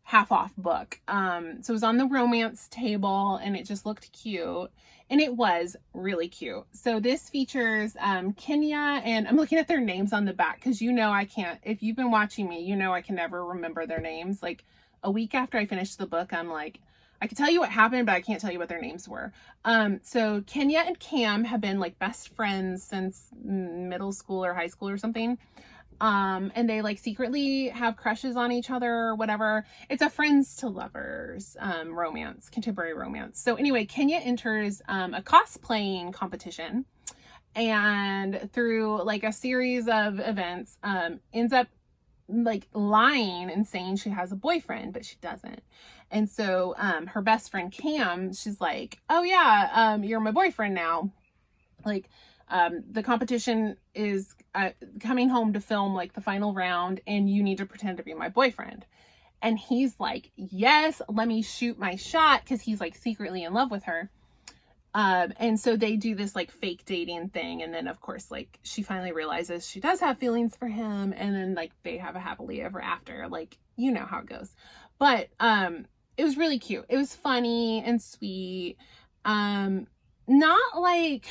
half off book. So it was on the romance table and it just looked cute. And it was really cute. So this features Kenya, and I'm looking at their names on the back because you know I can't, if you've been watching me, you know I can never remember their names. Like a week after I finished the book, I'm like, I could tell you what happened, but I can't tell you what their names were. So Kenya and Cam have been like best friends since middle school or high school or something. And they like secretly have crushes on each other or whatever. It's a friends to lovers romance, contemporary romance. So anyway, Kenya enters a cosplaying competition, and through like a series of events ends up like lying and saying she has a boyfriend, but she doesn't. And so her best friend Cam, she's like, oh yeah, you're my boyfriend now. Like the competition is coming home to film like the final round, and you need to pretend to be my boyfriend. And he's like, yes, let me shoot my shot, because he's like secretly in love with her. And so they do this like fake dating thing, and then of course like she finally realizes she does have feelings for him, and then like they have a happily ever after, like you know how it goes. But it was really cute. It was funny and sweet. Not like,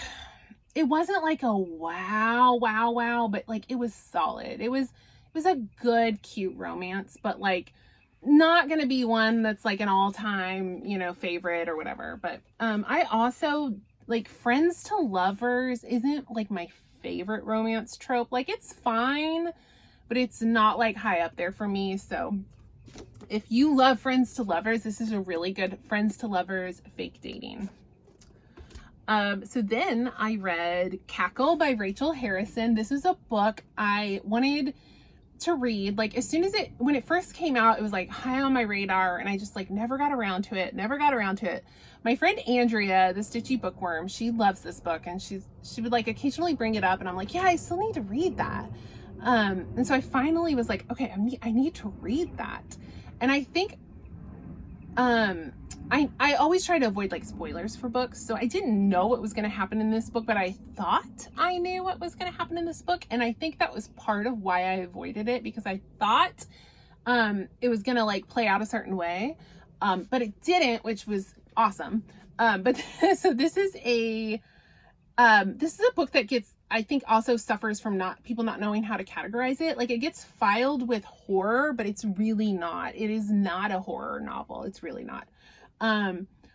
it wasn't like a wow, but like it was solid. It was a good, cute romance, but like not gonna be one that's like an all-time, you know, favorite or whatever. But I also like friends to lovers isn't like my favorite romance trope. Like it's fine, but it's not like high up there for me. So if you love friends to lovers, this is a really good friends to lovers fake dating. So then I read Cackle by Rachel Harrison. This was a book I wanted to read. Like as soon as when it first came out, it was like high on my radar, and I just like never got around to it. My friend Andrea, the Stitchy Bookworm, she loves this book, and she would like occasionally bring it up, and I'm like, yeah, I still need to read that. And so I finally was like, okay, I need to read that. And I think, I always try to avoid like spoilers for books. So I didn't know what was going to happen in this book, but I thought I knew what was going to happen in this book. And I think that was part of why I avoided it, because I thought, it was going to like play out a certain way. But it didn't, which was awesome. But so this is a book that gets, I think also suffers from people not knowing how to categorize it. Like it gets filed with horror, but it's really not. It is not a horror novel. It's really not.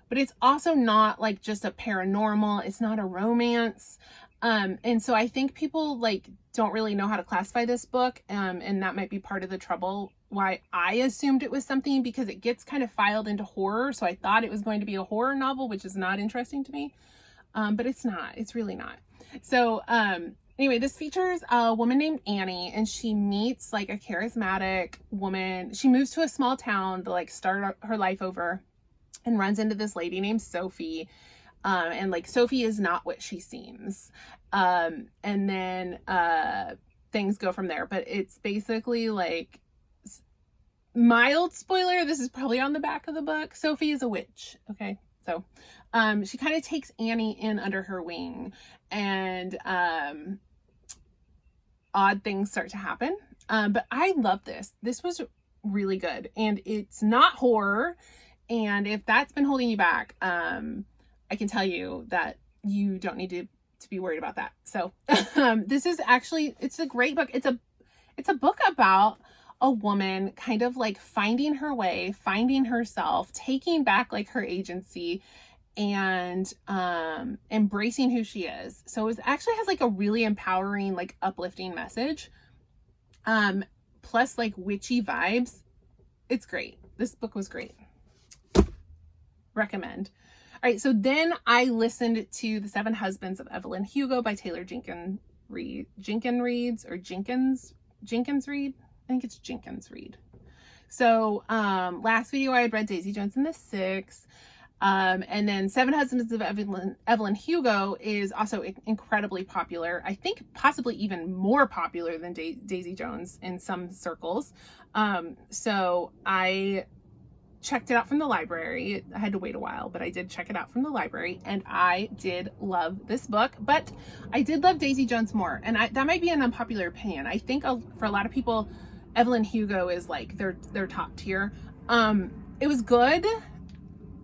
But it's also not like just a paranormal. It's not a romance. And so I think people like don't really know how to classify this book. And that might be part of the trouble why I assumed it was something, because it gets kind of filed into horror. So I thought it was going to be a horror novel, which is not interesting to me. But it's not. It's really not. So anyway, this features a woman named Annie, and she meets like a charismatic woman. She moves to a small town to like start her life over, and runs into this lady named Sophie. And like Sophie is not what she seems. And then things go from there. But it's basically like, mild spoiler, this is probably on the back of the book, Sophie is a witch. Okay. So she kind of takes Annie in under her wing, and odd things start to happen. But I love this. This was really good, and it's not horror. And if that's been holding you back, I can tell you that you don't need to be worried about that. So this is actually, it's a great book. It's a book about a woman kind of like finding her way, finding herself, taking back like her agency, and embracing who she is. So it actually has like a really empowering, like uplifting message, plus like witchy vibes. It's great. This book was great. Recommend. All right, so then I listened to The Seven Husbands of Evelyn Hugo by Taylor Jenkins Reid. I think it's Jenkins Reid. So last video I had read Daisy Jones and the Six. And then Seven Husbands of Evelyn Hugo is also incredibly popular. I think possibly even more popular than Daisy Jones in some circles. So I checked it out from the library. I had to wait a while, but I did check it out from the library, and I did love this book. But I did love Daisy Jones more, and that might be an unpopular opinion. I think for a lot of people, Evelyn Hugo is like their top tier. It was good.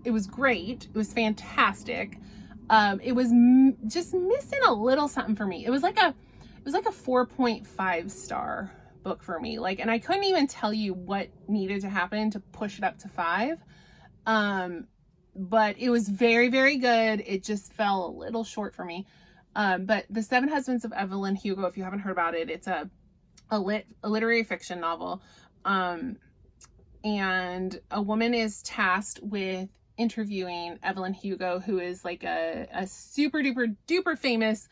It was great. It was fantastic. It was just missing a little something for me. It was like a 4.5 star book for me. Like, and I couldn't even tell you what needed to happen to push it up to 5. But it was very, very good. It just fell a little short for me. But The Seven Husbands of Evelyn Hugo, if you haven't heard about it, it's a literary fiction novel. And a woman is tasked with interviewing Evelyn Hugo, who is like a super duper duper famous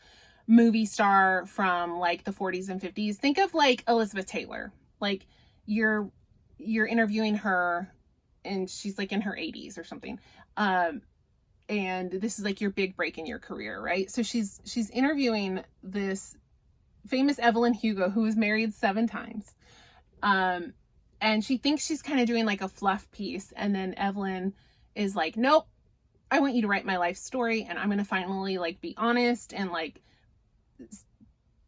movie star from like the 40s and 50s. Think of like Elizabeth Taylor. Like you're interviewing her and she's like in her 80s or something. And this is like your big break in your career, right? So she's interviewing this famous Evelyn Hugo, who was married 7 times. And she thinks she's kind of doing like a fluff piece. And then Evelyn is like, nope, I want you to write my life story, and I'm going to finally like be honest and like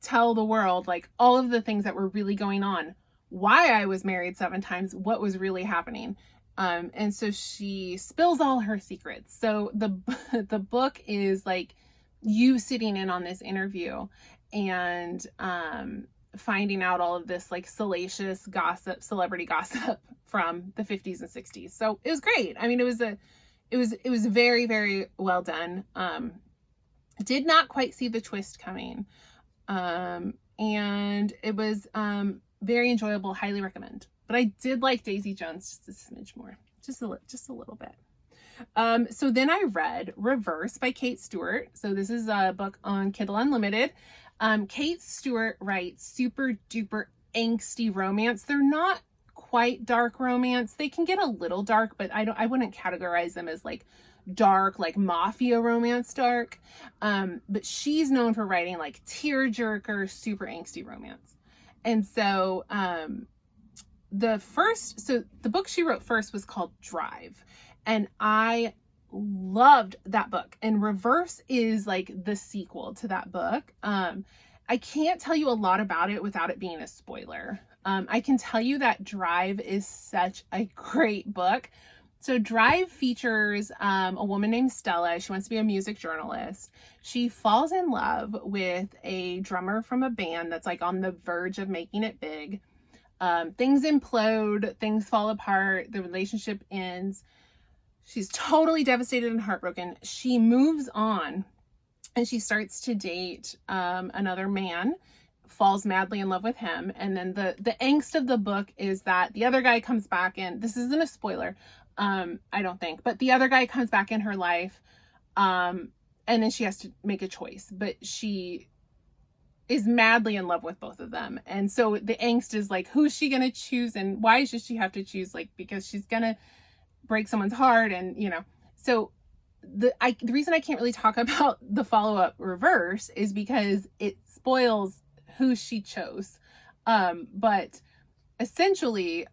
tell the world like all of the things that were really going on, why I was married 7 times, what was really happening. And so she spills all her secrets. So the book is like you sitting in on this interview and finding out all of this like salacious gossip, celebrity gossip from the 50s and 60s. So it was great. I mean, it was very, very well done. Did not quite see the twist coming. And it was very enjoyable, highly recommend. But I did like Daisy Jones just a smidge more, just a little bit. So then I read Reverse by Kate Stewart. So this is a book on Kindle Unlimited. Kate Stewart writes super duper angsty romance. They're not quite dark romance. They can get a little dark, but I wouldn't categorize them as like dark, like mafia romance dark. But she's known for writing like tearjerker, super angsty romance. And so, the book she wrote first was called Drive, and I loved that book. And Reverse is like the sequel to that book. I can't tell you a lot about it without it being a spoiler. I can tell you that Drive is such a great book. So Drive features a woman named Stella. She wants to be a music journalist. She falls in love with a drummer from a band that's like on the verge of making it big. Things implode, things fall apart, the relationship ends. She's totally devastated and heartbroken. She moves on and she starts to date another man, falls madly in love with him. And then the angst of the book is that the other guy comes back in. This isn't a spoiler, I don't think, but the other guy comes back in her life. And then she has to make a choice, but she is madly in love with both of them. And so the angst is like, who's she going to choose? And why should she have to choose? Like, because she's going to break someone's heart. And, you know, so the reason I can't really talk about the follow-up Reverse is because it spoils who she chose. But essentially,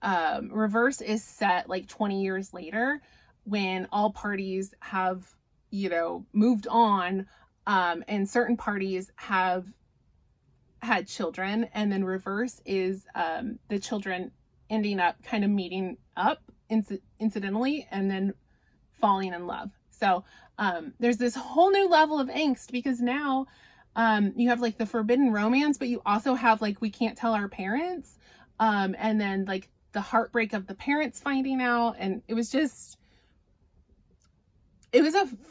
Reverse is set like 20 years later when all parties have, you know, moved on, and certain parties have had children, and then Reverse is the children ending up kind of meeting up incidentally and then falling in love. So there's this whole new level of angst because now you have like the forbidden romance, but you also have like we can't tell our parents, and then like the heartbreak of the parents finding out. And it was a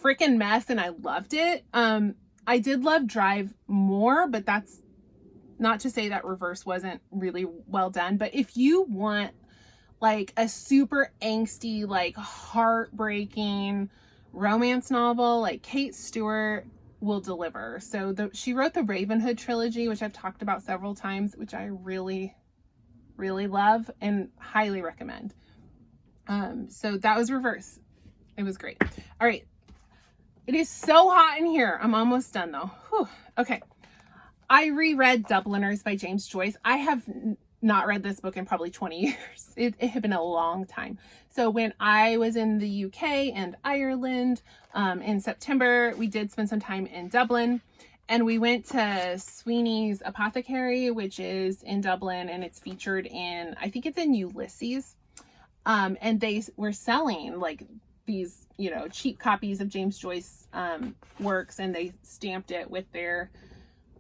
freaking mess, and I loved it. I did love Drive more, but that's not to say that Reverse wasn't really well done. But if you want like a super angsty, like heartbreaking romance novel, like Kate Stewart will deliver. So she wrote the Ravenhood trilogy, which I've talked about several times, which I really, really love and highly recommend. So that was Reverse. It was great. All right. It is so hot in here. I'm almost done though. Whew. Okay. I reread Dubliners by James Joyce. I have not read this book in probably 20 years. It had been a long time. So when I was in the UK and Ireland in September, we did spend some time in Dublin, and we went to Sweeney's Apothecary, which is in Dublin, and it's featured in, I think it's in Ulysses. And they were selling like these, you know, cheap copies of James Joyce works, and they stamped it with their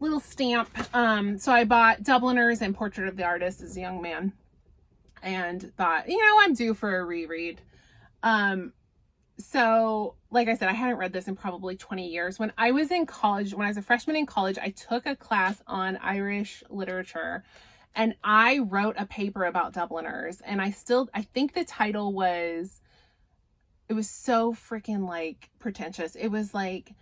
little stamp. So I bought Dubliners and Portrait of the Artist as a Young Man, and thought, you know, I'm due for a reread. So like I said, I hadn't read this in probably 20 years. When I was in college, when I was a freshman in college, I took a class on Irish literature, and I wrote a paper about Dubliners, and I think the title was, it was so freaking like pretentious. It was like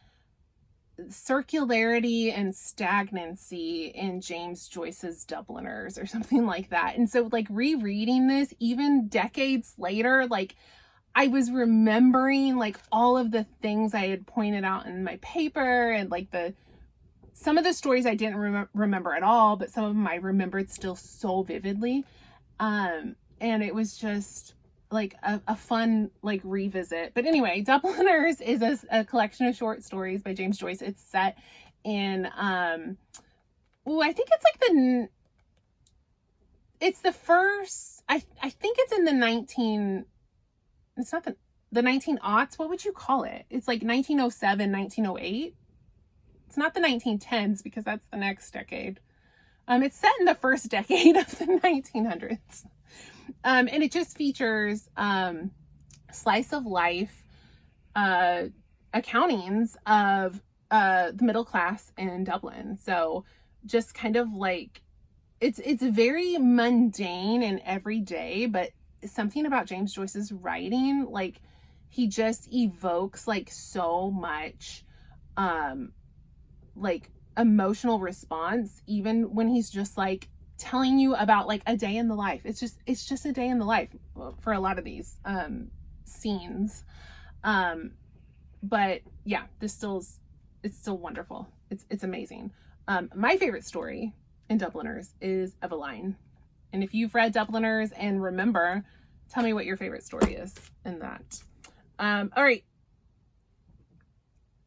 Circularity and Stagnancy in James Joyce's Dubliners or something like that. And so like rereading this even decades later, like I was remembering like all of the things I had pointed out in my paper, and like some of the stories I didn't remember at all, but some of them I remembered still so vividly. And it was just like a fun like revisit. But anyway, Dubliners is a collection of short stories by James Joyce. It's set in I think it's like it's the first, I think it's in the it's not the 1900s. What would you call it? It's like 1907, 1908. It's not the 1910s, because that's the next decade. It's set in the first decade of the 1900s. And it just features slice of life accountings of the middle class in Dublin. So just kind of like, it's very mundane and everyday, but something about James Joyce's writing, like he just evokes like so much like emotional response, even when he's just like telling you about like a day in the life. It's just a day in the life for a lot of these scenes. But yeah, it's still wonderful. It's amazing. My favorite story in Dubliners is Eveline. And if you've read Dubliners and remember, tell me what your favorite story is in that. All right.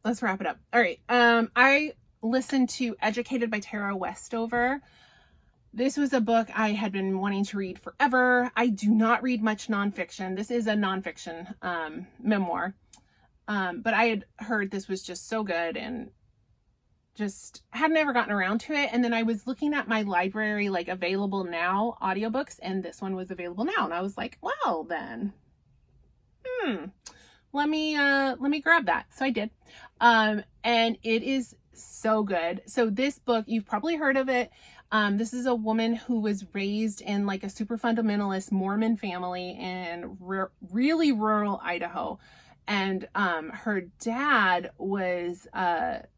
Let's wrap it up. All right. I listened to Educated by Tara Westover. This was a book I had been wanting to read forever. I do not read much nonfiction. This is a nonfiction memoir. But I had heard this was just so good and just had never gotten around to it. And then I was looking at my library, like available now audiobooks, and this one was available now. And I was like, well then, let me grab that. So I did. And it is so good. So this book, you've probably heard of it. This is a woman who was raised in like a super fundamentalist Mormon family in really rural Idaho. And her dad was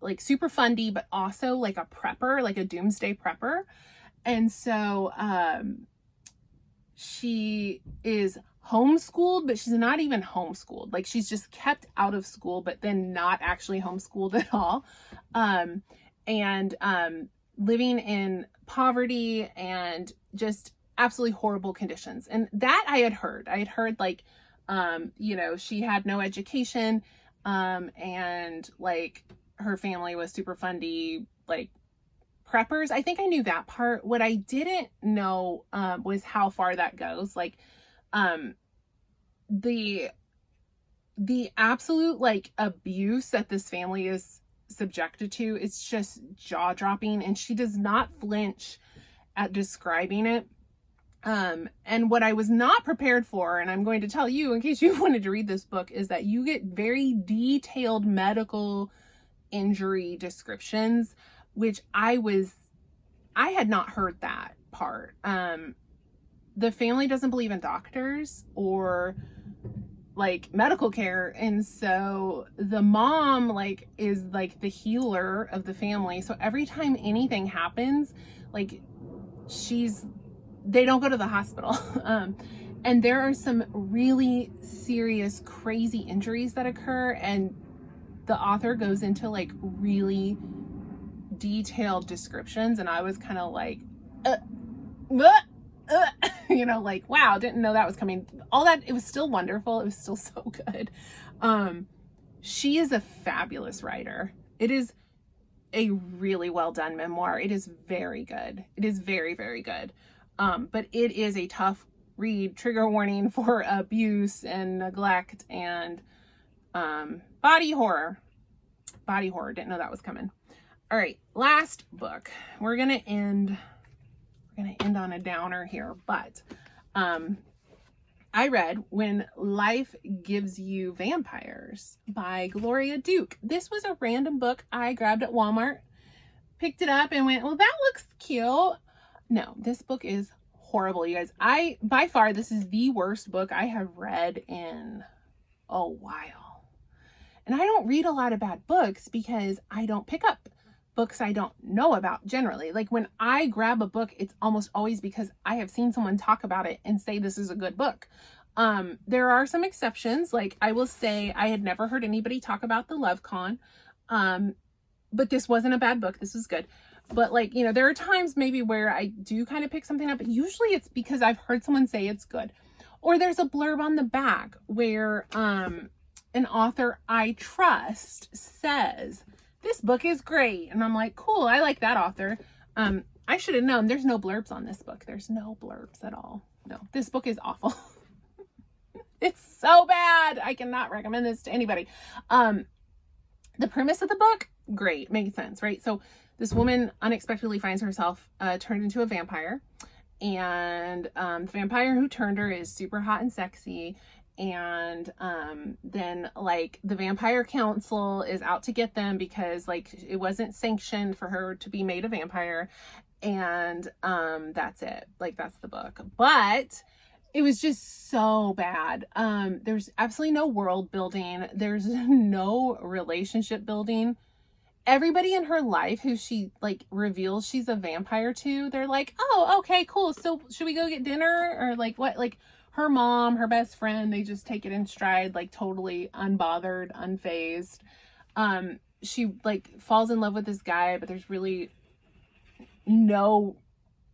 like super fundy, but also like a prepper, like a doomsday prepper. And so she is homeschooled, but she's not even homeschooled. Like she's just kept out of school, but then not actually homeschooled at all. And living in poverty and just absolutely horrible conditions. And that I had heard like, you know, she had no education, and like her family was super fundy, like preppers. I think I knew that part. What I didn't know, was how far that goes. Like, the absolute like abuse that this family is subjected to, it's just jaw-dropping, and she does not flinch at describing it. And what I was not prepared for, and I'm going to tell you in case you wanted to read this book, is that you get very detailed medical injury descriptions, which I had not heard that part. The family doesn't believe in doctors or like medical care, and so the mom like is like the healer of the family. So every time anything happens, like they don't go to the hospital. And there are some really serious, crazy injuries that occur, and the author goes into like really detailed descriptions, and I was kind of like, you know, like, wow, didn't know that was coming. All that, it was still wonderful. It was still so good. She is a fabulous writer. It is a really well done memoir. It is very good. It is very, very good. But it is a tough read. Trigger warning for abuse and neglect and body horror. Body horror. Didn't know that was coming. All right, last book. We're gonna end on a downer here, but I read When Life Gives You Vampires by Gloria Duke. This was a random book I grabbed at Walmart, picked it up and went, well, that looks cute. No, this book is horrible, you guys. By far, this is the worst book I have read in a while. And I don't read a lot of bad books because I don't pick up books I don't know about generally. Like when I grab a book, it's almost always because I have seen someone talk about it and say this is a good book. There are some exceptions. Like I will say I had never heard anybody talk about The Love Con. But this wasn't a bad book. This was good. But like, you know, there are times maybe where I do kind of pick something up, but usually it's because I've heard someone say it's good. Or there's a blurb on the back where an author I trust says, this book is great. And I'm like, cool, I like that author. I should have known there's no blurbs on this book. There's no blurbs at all. No, this book is awful. It's so bad. I cannot recommend this to anybody. The premise of the book, great, makes sense, right? So this woman unexpectedly finds herself turned into a vampire. And the vampire who turned her is super hot and sexy. And then like the vampire council is out to get them because like it wasn't sanctioned for her to be made a vampire. And that's it. Like that's the book. But it was just so bad. There's absolutely no world building. There's no relationship building. Everybody in her life who she like reveals she's a vampire to, they're like, oh, okay, cool. So should we go get dinner? Or like what? Like her mom, her best friend, they just take it in stride, like totally unbothered, unfazed. She like falls in love with this guy, but there's really no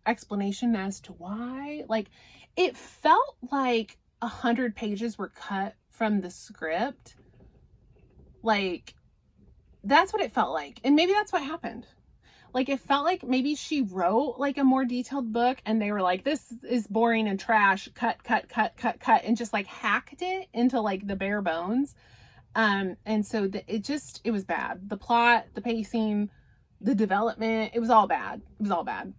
explanation as to why. Like it felt like 100 pages were cut from the script. Like that's what it felt like. And maybe that's what happened. Like it felt like maybe she wrote like a more detailed book and they were like, this is boring and trash, cut, and just like hacked it into like the bare bones. And so it was bad. The plot, the pacing, the development, it was all bad. It was all bad.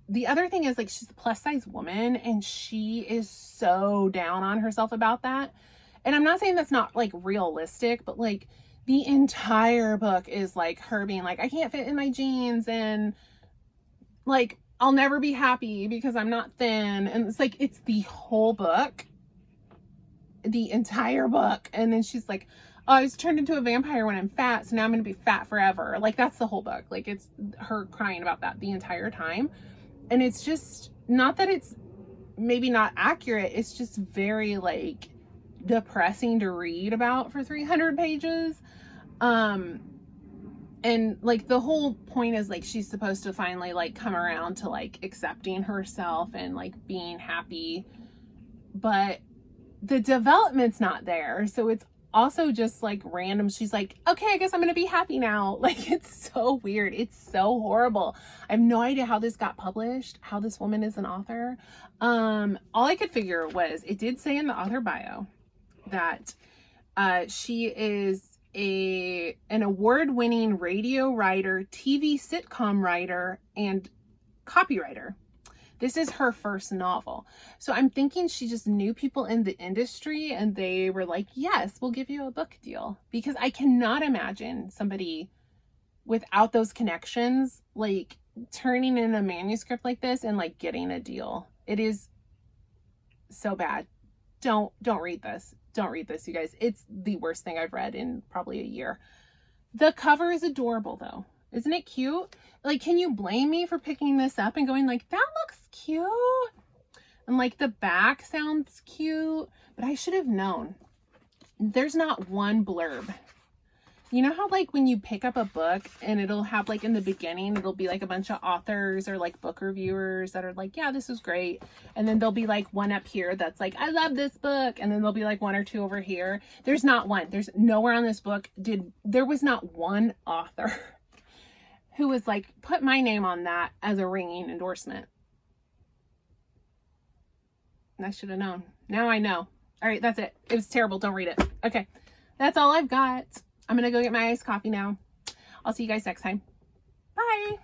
The other thing is like, she's a plus size woman and she is so down on herself about that. And I'm not saying that's not like realistic, but like the entire book is like her being like, I can't fit in my jeans and like, I'll never be happy because I'm not thin. And it's like, it's the whole book, the entire book. And then she's like, oh, I was turned into a vampire when I'm fat. So now I'm going to be fat forever. Like that's the whole book. Like it's her crying about that the entire time. And it's just not that it's maybe not accurate. It's just very like depressing to read about for 300 pages. And like the whole point is like she's supposed to finally like come around to like accepting herself and like being happy, but the development's not there. So it's also just like random. She's like, okay, I guess I'm gonna be happy now. Like it's so weird. It's so horrible. I have no idea how this got published, how this woman is an author. All I could figure was it did say in the author bio that she is an award-winning radio writer, TV sitcom writer, and copywriter. This is her first novel. So I'm thinking she just knew people in the industry and they were like, yes, we'll give you a book deal. Because I cannot imagine somebody without those connections, like turning in a manuscript like this and like getting a deal. It is so bad. Don't read this. Don't read this, you guys. It's the worst thing I've read in probably a year. The cover is adorable though. Isn't it cute? Like, can you blame me for picking this up and going like, that looks cute? And like the back sounds cute, but I should have known. There's not one blurb. You know how like when you pick up a book and it'll have like in the beginning, it'll be like a bunch of authors or like book reviewers that are like, yeah, this was great. And then there'll be like one up here that's like, I love this book. And then there'll be like one or two over here. There's not one. There's nowhere on this book there was not one author who was like, put my name on that as a ringing endorsement. And I should have known. Now I know. All right, that's it. It was terrible. Don't read it. Okay, that's all I've got. I'm going to go get my iced coffee now. I'll see you guys next time. Bye.